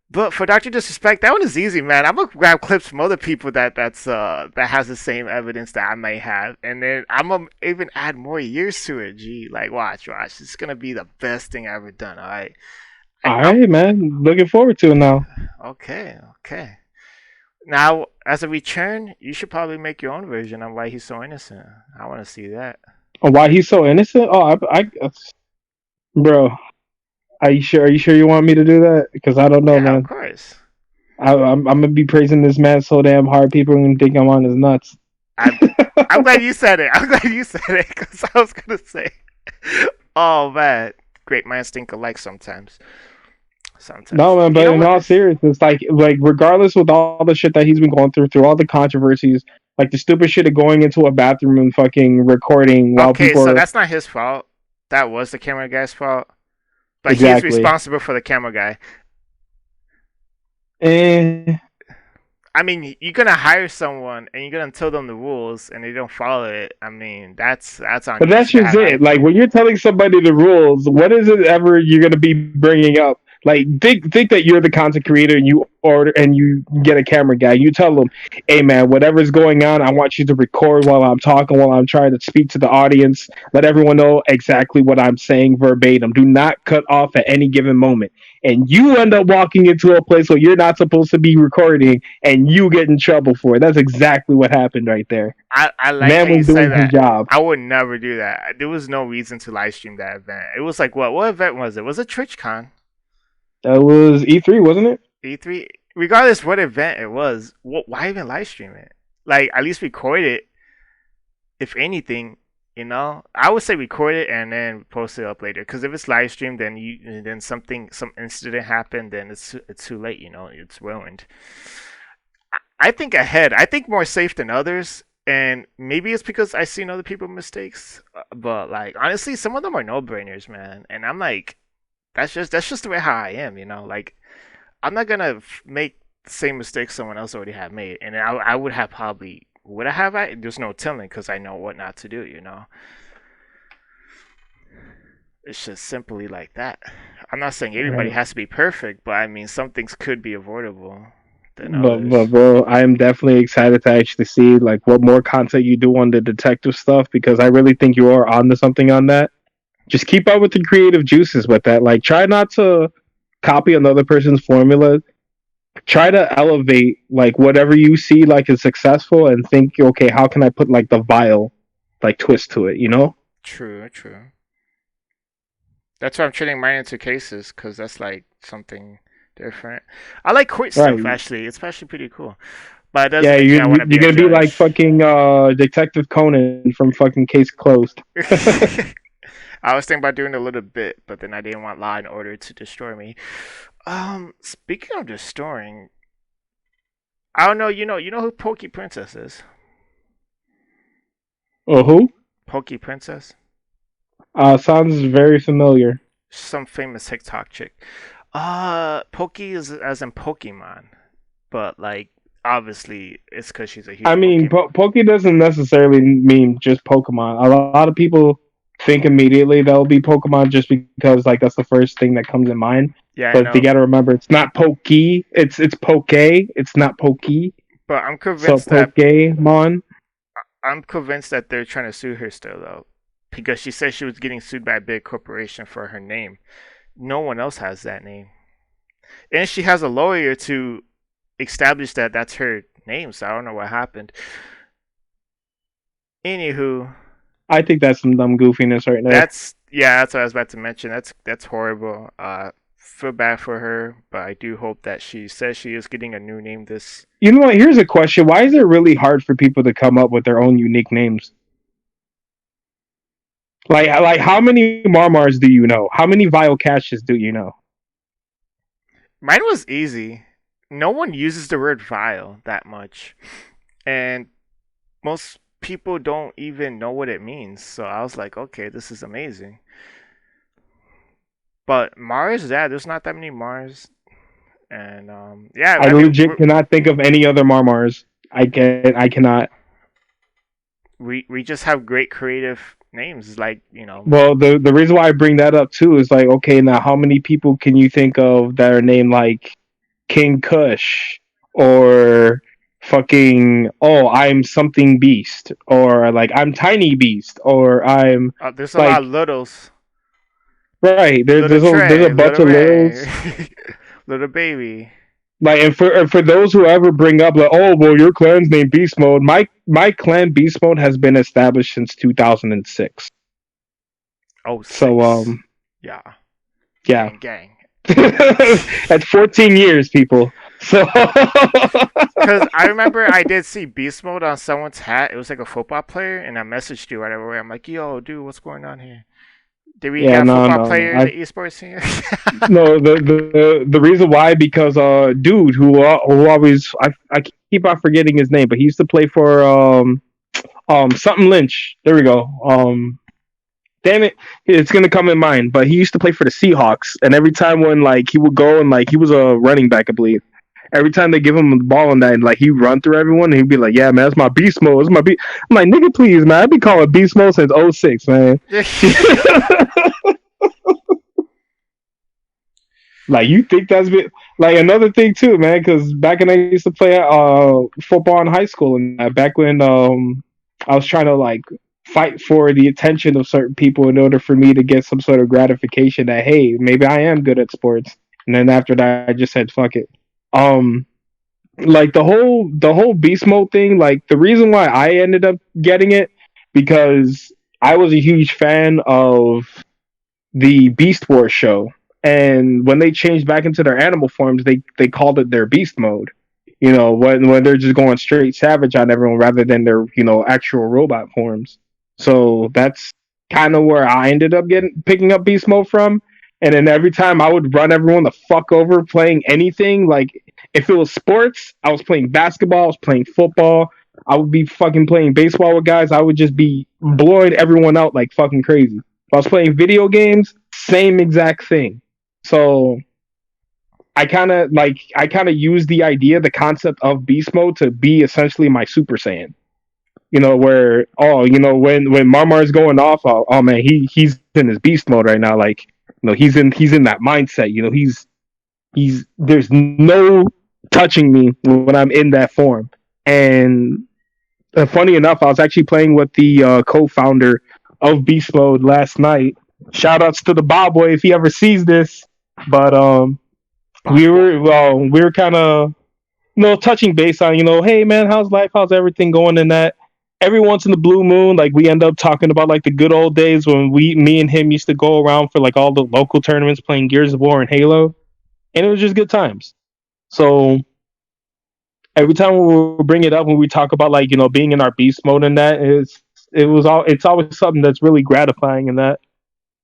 Speaker 2: But for Dr. Disrespect, that one is easy, man. I'm gonna grab clips from other people that has the same evidence that I may have, and then I'm gonna even add more years to it. Gee, like watch, it's gonna be the best thing I ever done. All right.
Speaker 4: All right, man. Looking forward to it now.
Speaker 2: Okay. Now, as a return, you should probably make your own version on why he's so innocent. I want to see that.
Speaker 4: Oh, why he's so innocent? Oh, bro, are you sure you want me to do that? Because I don't know, man.
Speaker 2: Of course.
Speaker 4: I'm gonna be praising this man so damn hard. People are gonna think I'm on his nuts.
Speaker 2: I'm glad you said it. Because I was gonna say, oh man, great minds think alike sometimes.
Speaker 4: No, man, but in all seriousness, like regardless with all the shit that he's been going through all the controversies, like the stupid shit of going into a bathroom and fucking recording while people.
Speaker 2: Okay, so that's not his fault. That was the camera guy's fault. But
Speaker 4: exactly.
Speaker 2: He's responsible for the camera guy. I mean, you're gonna hire someone and you're gonna tell them the rules and they don't follow it. I mean, that's on.
Speaker 4: But that's just it. Like when you're telling somebody the rules, what is it ever you're gonna be bringing up? Like think that you're the content creator and you order and you get a camera guy. You tell them, "Hey man, whatever's going on, I want you to record while I'm talking, while I'm trying to speak to the audience. Let everyone know exactly what I'm saying verbatim. Do not cut off at any given moment." And you end up walking into a place where you're not supposed to be recording, and you get in trouble for it. That's exactly what happened right there.
Speaker 2: I like how
Speaker 4: Man
Speaker 2: you
Speaker 4: was
Speaker 2: say
Speaker 4: doing his
Speaker 2: that.
Speaker 4: job.
Speaker 2: I would never do that. There was no reason to live stream that event. It was like what? What event was it? Was it TwitchCon?
Speaker 4: That was E3, wasn't it?
Speaker 2: E3? Regardless what event it was, why even live stream it? Like at least record it. If anything, I would say record it and then post it up later. Because if it's live streamed, then some incident happened, then it's too late. It's ruined. I think ahead. I think more safe than others, and maybe it's because I've seen other people's mistakes. But like honestly, some of them are no brainers, man. And I'm like, that's just the way how I am. Like I'm not gonna make the same mistakes someone else already had made, and I would have probably would I have I? There's no telling because I know what not to do. It's just simply like that. I'm not saying everybody
Speaker 4: Right.
Speaker 2: has to be perfect, but I mean some things could be avoidable than
Speaker 4: But
Speaker 2: others.
Speaker 4: bro, I am definitely excited to actually see like what more content you do on the detective stuff because I really think you are onto something on that. Just keep up with the creative juices with that. Like, try not to copy another person's formula. Try to elevate like whatever you see like is successful, and think, okay, how can I put like the vile like twist to it? You know?
Speaker 2: True, true. That's why I'm turning mine into cases because that's like something different. I like quick stuff
Speaker 4: Right.
Speaker 2: actually. It's actually pretty cool, but it doesn't
Speaker 4: Yeah,
Speaker 2: make me I want to be
Speaker 4: you're
Speaker 2: a
Speaker 4: gonna be like
Speaker 2: judge.
Speaker 4: fucking Detective Conan from fucking Case Closed.
Speaker 2: I was thinking about doing a little bit, but then I didn't want Law and Order to destroy me. Speaking of destroying, I don't know. You know who Pokey Princess is?
Speaker 4: Oh, who?
Speaker 2: Pokey Princess,
Speaker 4: Sounds very familiar.
Speaker 2: some famous TikTok chick. Pokey is as in Pokemon, but like obviously it's because she's a
Speaker 4: I
Speaker 2: huge
Speaker 4: mean,
Speaker 2: Pokemon.
Speaker 4: Poke doesn't necessarily mean just Pokemon. A lot of people think immediately that'll be Pokemon just because like that's the first thing that comes in mind.
Speaker 2: Yeah, I
Speaker 4: But they
Speaker 2: know,
Speaker 4: got to remember it's not Pokey. It's Poke. It's not Pokey.
Speaker 2: but I'm
Speaker 4: So
Speaker 2: convinced that
Speaker 4: Pokemon.
Speaker 2: they're trying to sue her still though, because she said she was getting sued by a big corporation for her name. No one else has that name, and she has a lawyer to establish that that's her name. So I don't know what happened. Anywho,
Speaker 4: I think that's some dumb goofiness right there.
Speaker 2: that's what I was about to mention. That's horrible. Feel bad for her, but I do hope that she says she is getting a new name this.
Speaker 4: You know what? Here's a question: why is it really hard for people to come up with their own unique names? Like how many Marmars do you know? How many Vile Caches do you know?
Speaker 2: Mine was easy. No one uses the word vile that much, and most people don't even know what it means. So I was like, okay, this is amazing. But Mars, yeah, there's not that many Mars, and yeah,
Speaker 4: I
Speaker 2: I mean,
Speaker 4: legit cannot think of any other Marmars. I cannot.
Speaker 2: we just have great creative names, like
Speaker 4: Well, the reason why I bring that up too is like, okay, now how many people can you think of that are named like King Kush or fucking I'm something beast or like I'm tiny beast or I'm
Speaker 2: there's a lot
Speaker 4: like
Speaker 2: of littles,
Speaker 4: right
Speaker 2: little
Speaker 4: there's a
Speaker 2: Trey,
Speaker 4: bunch
Speaker 2: little
Speaker 4: of
Speaker 2: Ray,
Speaker 4: littles
Speaker 2: little baby.
Speaker 4: like and for those who ever bring up like, oh well, your clan's named Beast Mode, my clan Beast Mode has been established since 2006.
Speaker 2: Oh,
Speaker 4: So
Speaker 2: six. Yeah,
Speaker 4: yeah.
Speaker 2: gang, gang.
Speaker 4: That's 14 years, people. So
Speaker 2: Because I remember I did see beast mode on someone's hat. It was like a football player, and I messaged you right away. I'm like, yo, dude, what's going on here? Did we
Speaker 4: yeah,
Speaker 2: got
Speaker 4: no,
Speaker 2: football
Speaker 4: no, no.
Speaker 2: player in the esports here?
Speaker 4: No, the reason why because dude who always I keep on forgetting his name, but he used to play for something Lynch. There we go. Damn it, it's gonna come in mind. But he used to play for the Seahawks, and every time when like he would go and like he was a running back, I believe. Every time they give him the ball and that, and, like he'd run through everyone, and he'd be like, "Yeah, man, that's my beast mode. It's my beast." I'm like, "Nigga, please, man. I've been calling beast mode since '06, man." Like you think that's been like another thing too, man? Because back when I used to play football in high school, and back when I was trying to like fight for the attention of certain people in order for me to get some sort of gratification that hey, maybe I am good at sports. And then after that, I just said fuck it. Um, like the whole beast mode thing. Like the reason why I ended up getting it because I was a huge fan of the Beast Wars show, and when they changed back into their animal forms, they called it their beast mode. You know, when they're just going straight savage on everyone rather than their actual robot forms. So that's kind of where I ended up getting picking up beast mode from. And then every time I would run everyone the fuck over playing anything, like if it was sports, I was playing basketball, I was playing football, I would be fucking playing baseball with guys. I would just be blowing everyone out like fucking crazy. If I was playing video games, same exact thing. So I kind of use the idea, the concept of beast mode to be essentially my Super Saiyan. Where when Marmar's going off, oh man, he's in his beast mode right now. Like he's in that mindset. He's there's no touching me when I'm in that form. And funny enough, I was actually playing with the co-founder of Beast Mode last night. Shout outs to the Bob Boy if he ever sees this. But we were kind of touching base on hey man, how's life, how's everything going in that. Every once in the blue moon, like we end up talking about like the good old days when me and him used to go around for like all the local tournaments playing Gears of War and Halo, and it was just good times. So every time we bring it up when we talk about like being in our beast mode and that it's always something that's really gratifying in that,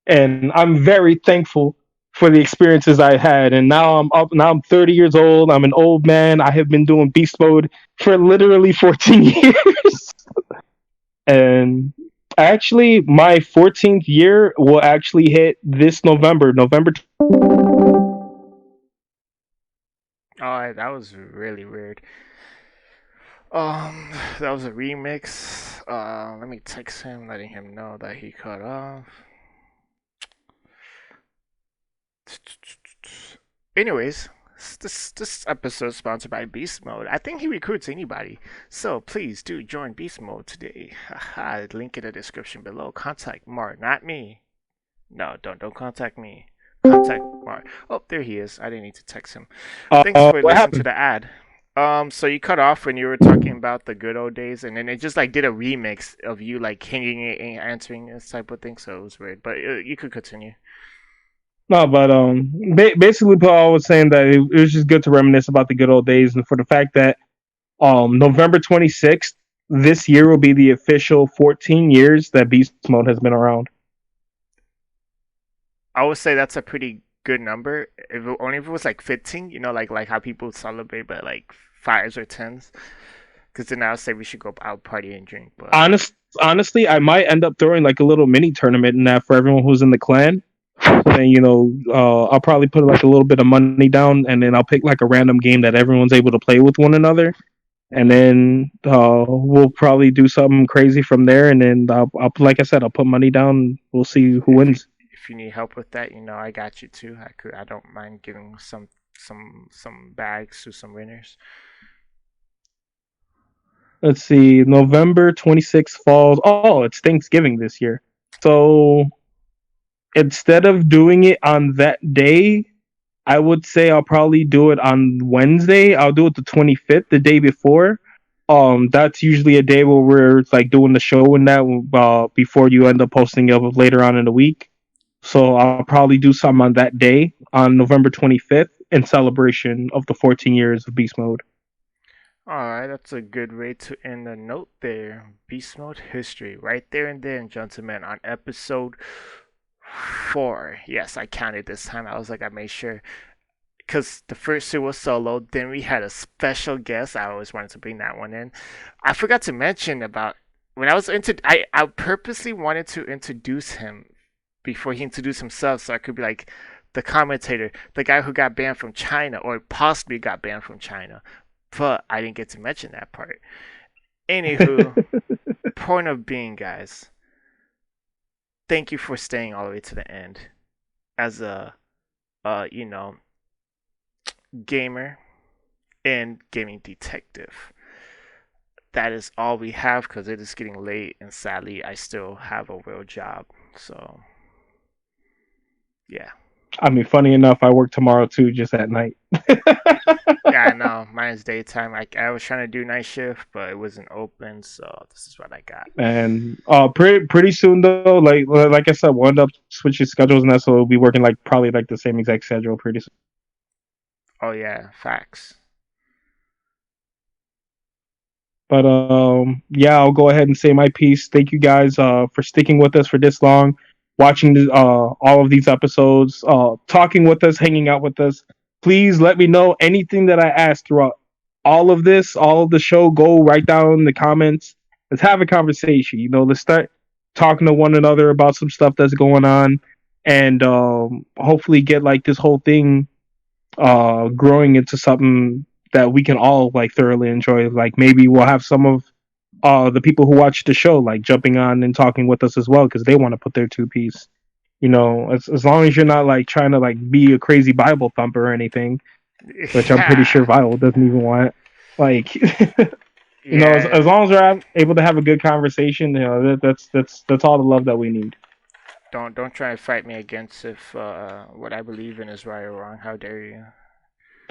Speaker 4: and I'm very thankful for the experiences I had. And now I'm 30 years old. I'm an old man. I have been doing beast mode for literally 14 years. And actually my 14th year will actually hit this November.
Speaker 2: Oh, that was really weird. That was a remix. Let me text him, letting him know that he cut off. Anyways, this episode is sponsored by Beast Mode. I think he recruits anybody, so please do join Beast Mode today. Haha, link in the description below. Contact Mark, not me. No, don't contact me. Contact Mark. Oh, there he is. I didn't need to text him. Thanks for
Speaker 4: What
Speaker 2: listening to
Speaker 4: happened?
Speaker 2: the ad. So you cut off when you were talking about the good old days, and then it just like did a remix of you like hanging it and answering this type of thing. So it was weird, but you could continue.
Speaker 4: No, but basically, Paul was saying that it was just good to reminisce about the good old days, and for the fact that November 26th this year will be the official 14 years that Beast Mode has been around.
Speaker 2: I would say that's a pretty good number. Only if it was like 15, like how people celebrate, but like fives or tens. Because then I would say we should go out party and drink. But
Speaker 4: Honestly, I might end up throwing like a little mini tournament in that for everyone who's in the clan. So then I'll probably put like a little bit of money down, and then I'll pick like a random game that everyone's able to play with one another, and then we'll probably do something crazy from there. And then I'll like I said, I'll put money down. We'll see who wins.
Speaker 2: if you need help with that, I got you too. I don't mind giving some bags to some winners.
Speaker 4: Let's see, November 26th falls. Oh, it's Thanksgiving this year. So instead of doing it on that day, I would say I'll probably do it on Wednesday. I'll do it the 25th, the day before. That's usually a day where we're like doing the show and that before you end up posting it later on in the week. So I'll probably do something on that day on November 25th in celebration of the 14 years of Beast Mode.
Speaker 2: Alright, that's a good way to end the note there. Beast Mode history, right there and then, gentlemen, on episode 4. Yes, I counted this time. I was like, I made sure. Because the first two was solo, then we had a special guest. I always wanted to bring that one in. I forgot to mention about when I was I purposely wanted to introduce him before he introduced himself, so I could be like the commentator, the guy who got banned from China or possibly got banned from China. But I didn't get to mention that part. Anywho, point of being, guys, thank you for staying all the way to the end. As a gamer, and gaming detective. That is all we have because it is getting late, and sadly, I still have a real job. So, yeah.
Speaker 4: I mean, funny enough, I work tomorrow too, just at night.
Speaker 2: Yeah, I know. Mine is daytime. I was trying to do night shift, but it wasn't open, so this is what I got.
Speaker 4: And pretty soon though, like I said, we'll end up switching schedules and that, so we'll be working like probably like the same exact schedule pretty soon.
Speaker 2: Oh yeah, facts.
Speaker 4: But yeah, I'll go ahead and say my piece. Thank you guys for sticking with us for this long, watching all of these episodes, talking with us, hanging out with us. Please let me know anything that I asked throughout all of this, all of the show. Go right down in the comments. Let's have a conversation. Let's start talking to one another about some stuff that's going on, and hopefully get like this whole thing growing into something that we can all like thoroughly enjoy. Like maybe we'll have some of the people who watch the show like jumping on and talking with us as well because they want to put their two piece. As long as you're not like trying to like be a crazy Bible thumper or anything, which I'm pretty sure Bible doesn't even want. Like, as long as we're able to have a good conversation, that's all the love that we need.
Speaker 2: Don't try to fight me against if what I believe in is right or wrong. How dare you?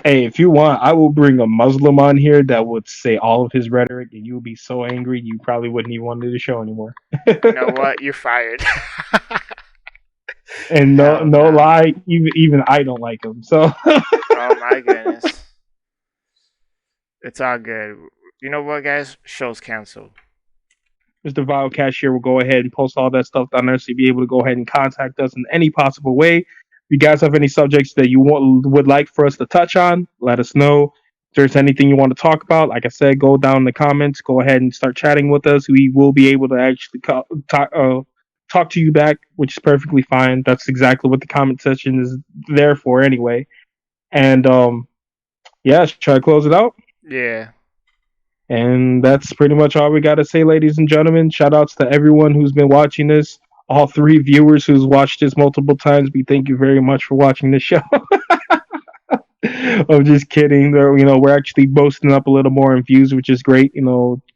Speaker 4: Hey, if you want, I will bring a Muslim on here that would say all of his rhetoric, and you would be so angry you probably wouldn't even want to do the show anymore.
Speaker 2: You know what? You're fired.
Speaker 4: And no lie, even I don't like him. So.
Speaker 2: Oh my goodness. It's all good. You know what, guys? Show's canceled.
Speaker 4: Mr. Vile Cashier will go ahead and post all that stuff down there so you'll be able to go ahead and contact us in any possible way. If you guys have any subjects that you would like for us to touch on, let us know. If there's anything you want to talk about, like I said, go down in the comments. Go ahead and start chatting with us. We will be able to actually talk to you back, which is perfectly fine. That's exactly what the comment section is there for anyway. And yeah, should I close it out?
Speaker 2: Yeah.
Speaker 4: And that's pretty much all we got to say, ladies and gentlemen. Shout outs to everyone who's been watching this. All 3 viewers who's watched this multiple times. We thank you very much for watching this show. I'm just kidding. We're actually boasting up a little more in views, which is great.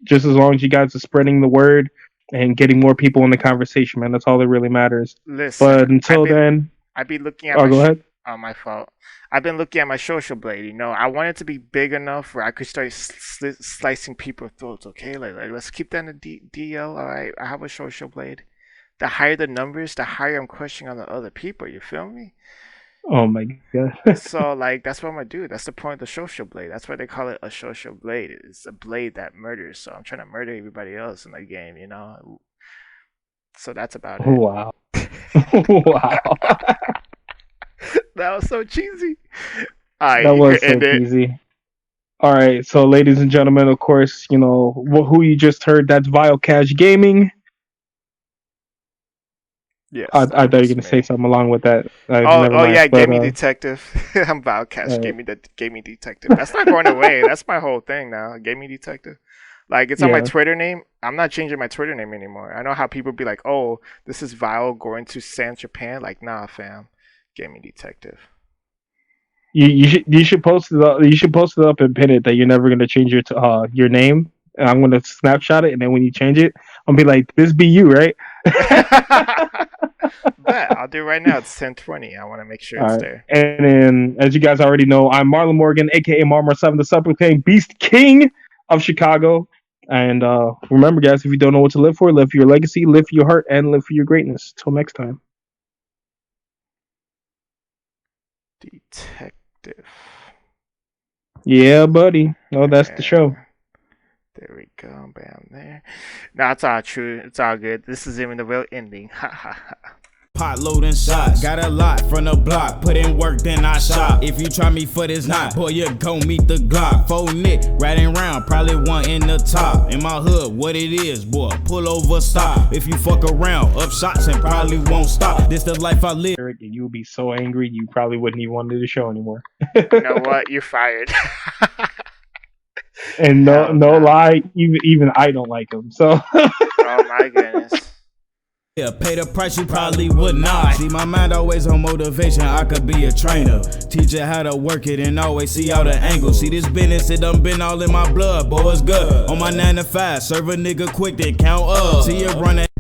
Speaker 4: Just as long as you guys are spreading the word and getting more people in the conversation, man, that's all that really matters.
Speaker 2: Listen,
Speaker 4: but until then,
Speaker 2: I'd be looking at
Speaker 4: go ahead.
Speaker 2: Oh, my fault. I've been looking at my social blade. I want it to be big enough where I could start slicing people's throats. Okay, like let's keep that in the DL. All right, I have a social blade. The higher the numbers, the higher I'm crushing on the other people. You feel me?
Speaker 4: Oh my god.
Speaker 2: So that's what I'm gonna do. That's the point of the social blade. That's why they call it a social blade. It's a blade that murders. So I'm trying to murder everybody else in the game. So that's about it.
Speaker 4: Wow. Wow.
Speaker 2: That was so cheesy.
Speaker 4: That was so cheesy. All right, so ladies and gentlemen, of course, who you just heard. That's Vile Cash Gaming.
Speaker 2: Yes.
Speaker 4: I thought you were gonna say something along with that.
Speaker 2: Yeah, Gaming Detective. I'm Vile Cash Gaming Detective. That's not going away. That's my whole thing now. Gaming Detective. Like, it's on my Twitter name. I'm not changing my Twitter name anymore. I know how people be like, "Oh, this is Vile going to San Japan." Like, nah, fam. Gaming Detective.
Speaker 4: You should post it up. You should post it up and pin it that you're never gonna change your name. And I'm gonna snapshot it, and then when you change it, I'll be like, "This be you, right?"
Speaker 2: Bet I'll do it right now. It's 10:20. I want to make sure it's there.
Speaker 4: And then, as you guys already know, I'm Marlon Morgan, aka Marmar7, the Supplicant Beast King of Chicago. And remember, guys, if you don't know what to live for, live for your legacy, live for your heart, and live for your greatness. Till next time.
Speaker 2: Detective.
Speaker 4: Yeah, buddy. Oh, that's the show.
Speaker 2: There we go. Bam, there. No, it's all true. It's all good. This is even the real ending. Ha ha ha.
Speaker 1: Pot loading shots, got a lot from the block. Put in work, then I shop. If you try me for this knot, boy, you gon' meet the Glock. 4 Nick, riding round, probably one in the top. In my hood, what it is, boy, pull over, stop. If you fuck around, up shots and probably won't stop. This the life I live.
Speaker 4: You'll be so angry, you probably wouldn't even want to do the show anymore.
Speaker 2: You know what? You're fired.
Speaker 4: And no lie, even I don't like him. So.
Speaker 2: Oh my goodness.
Speaker 1: Yeah, pay the price you probably would not. See, my mind always on motivation, I could be a trainer. Teach you how to work it and always see all the angles. See, this business, it done been all in my blood, boy, it's good. On my 9 to 5, serve a nigga quick, then count up. See you running.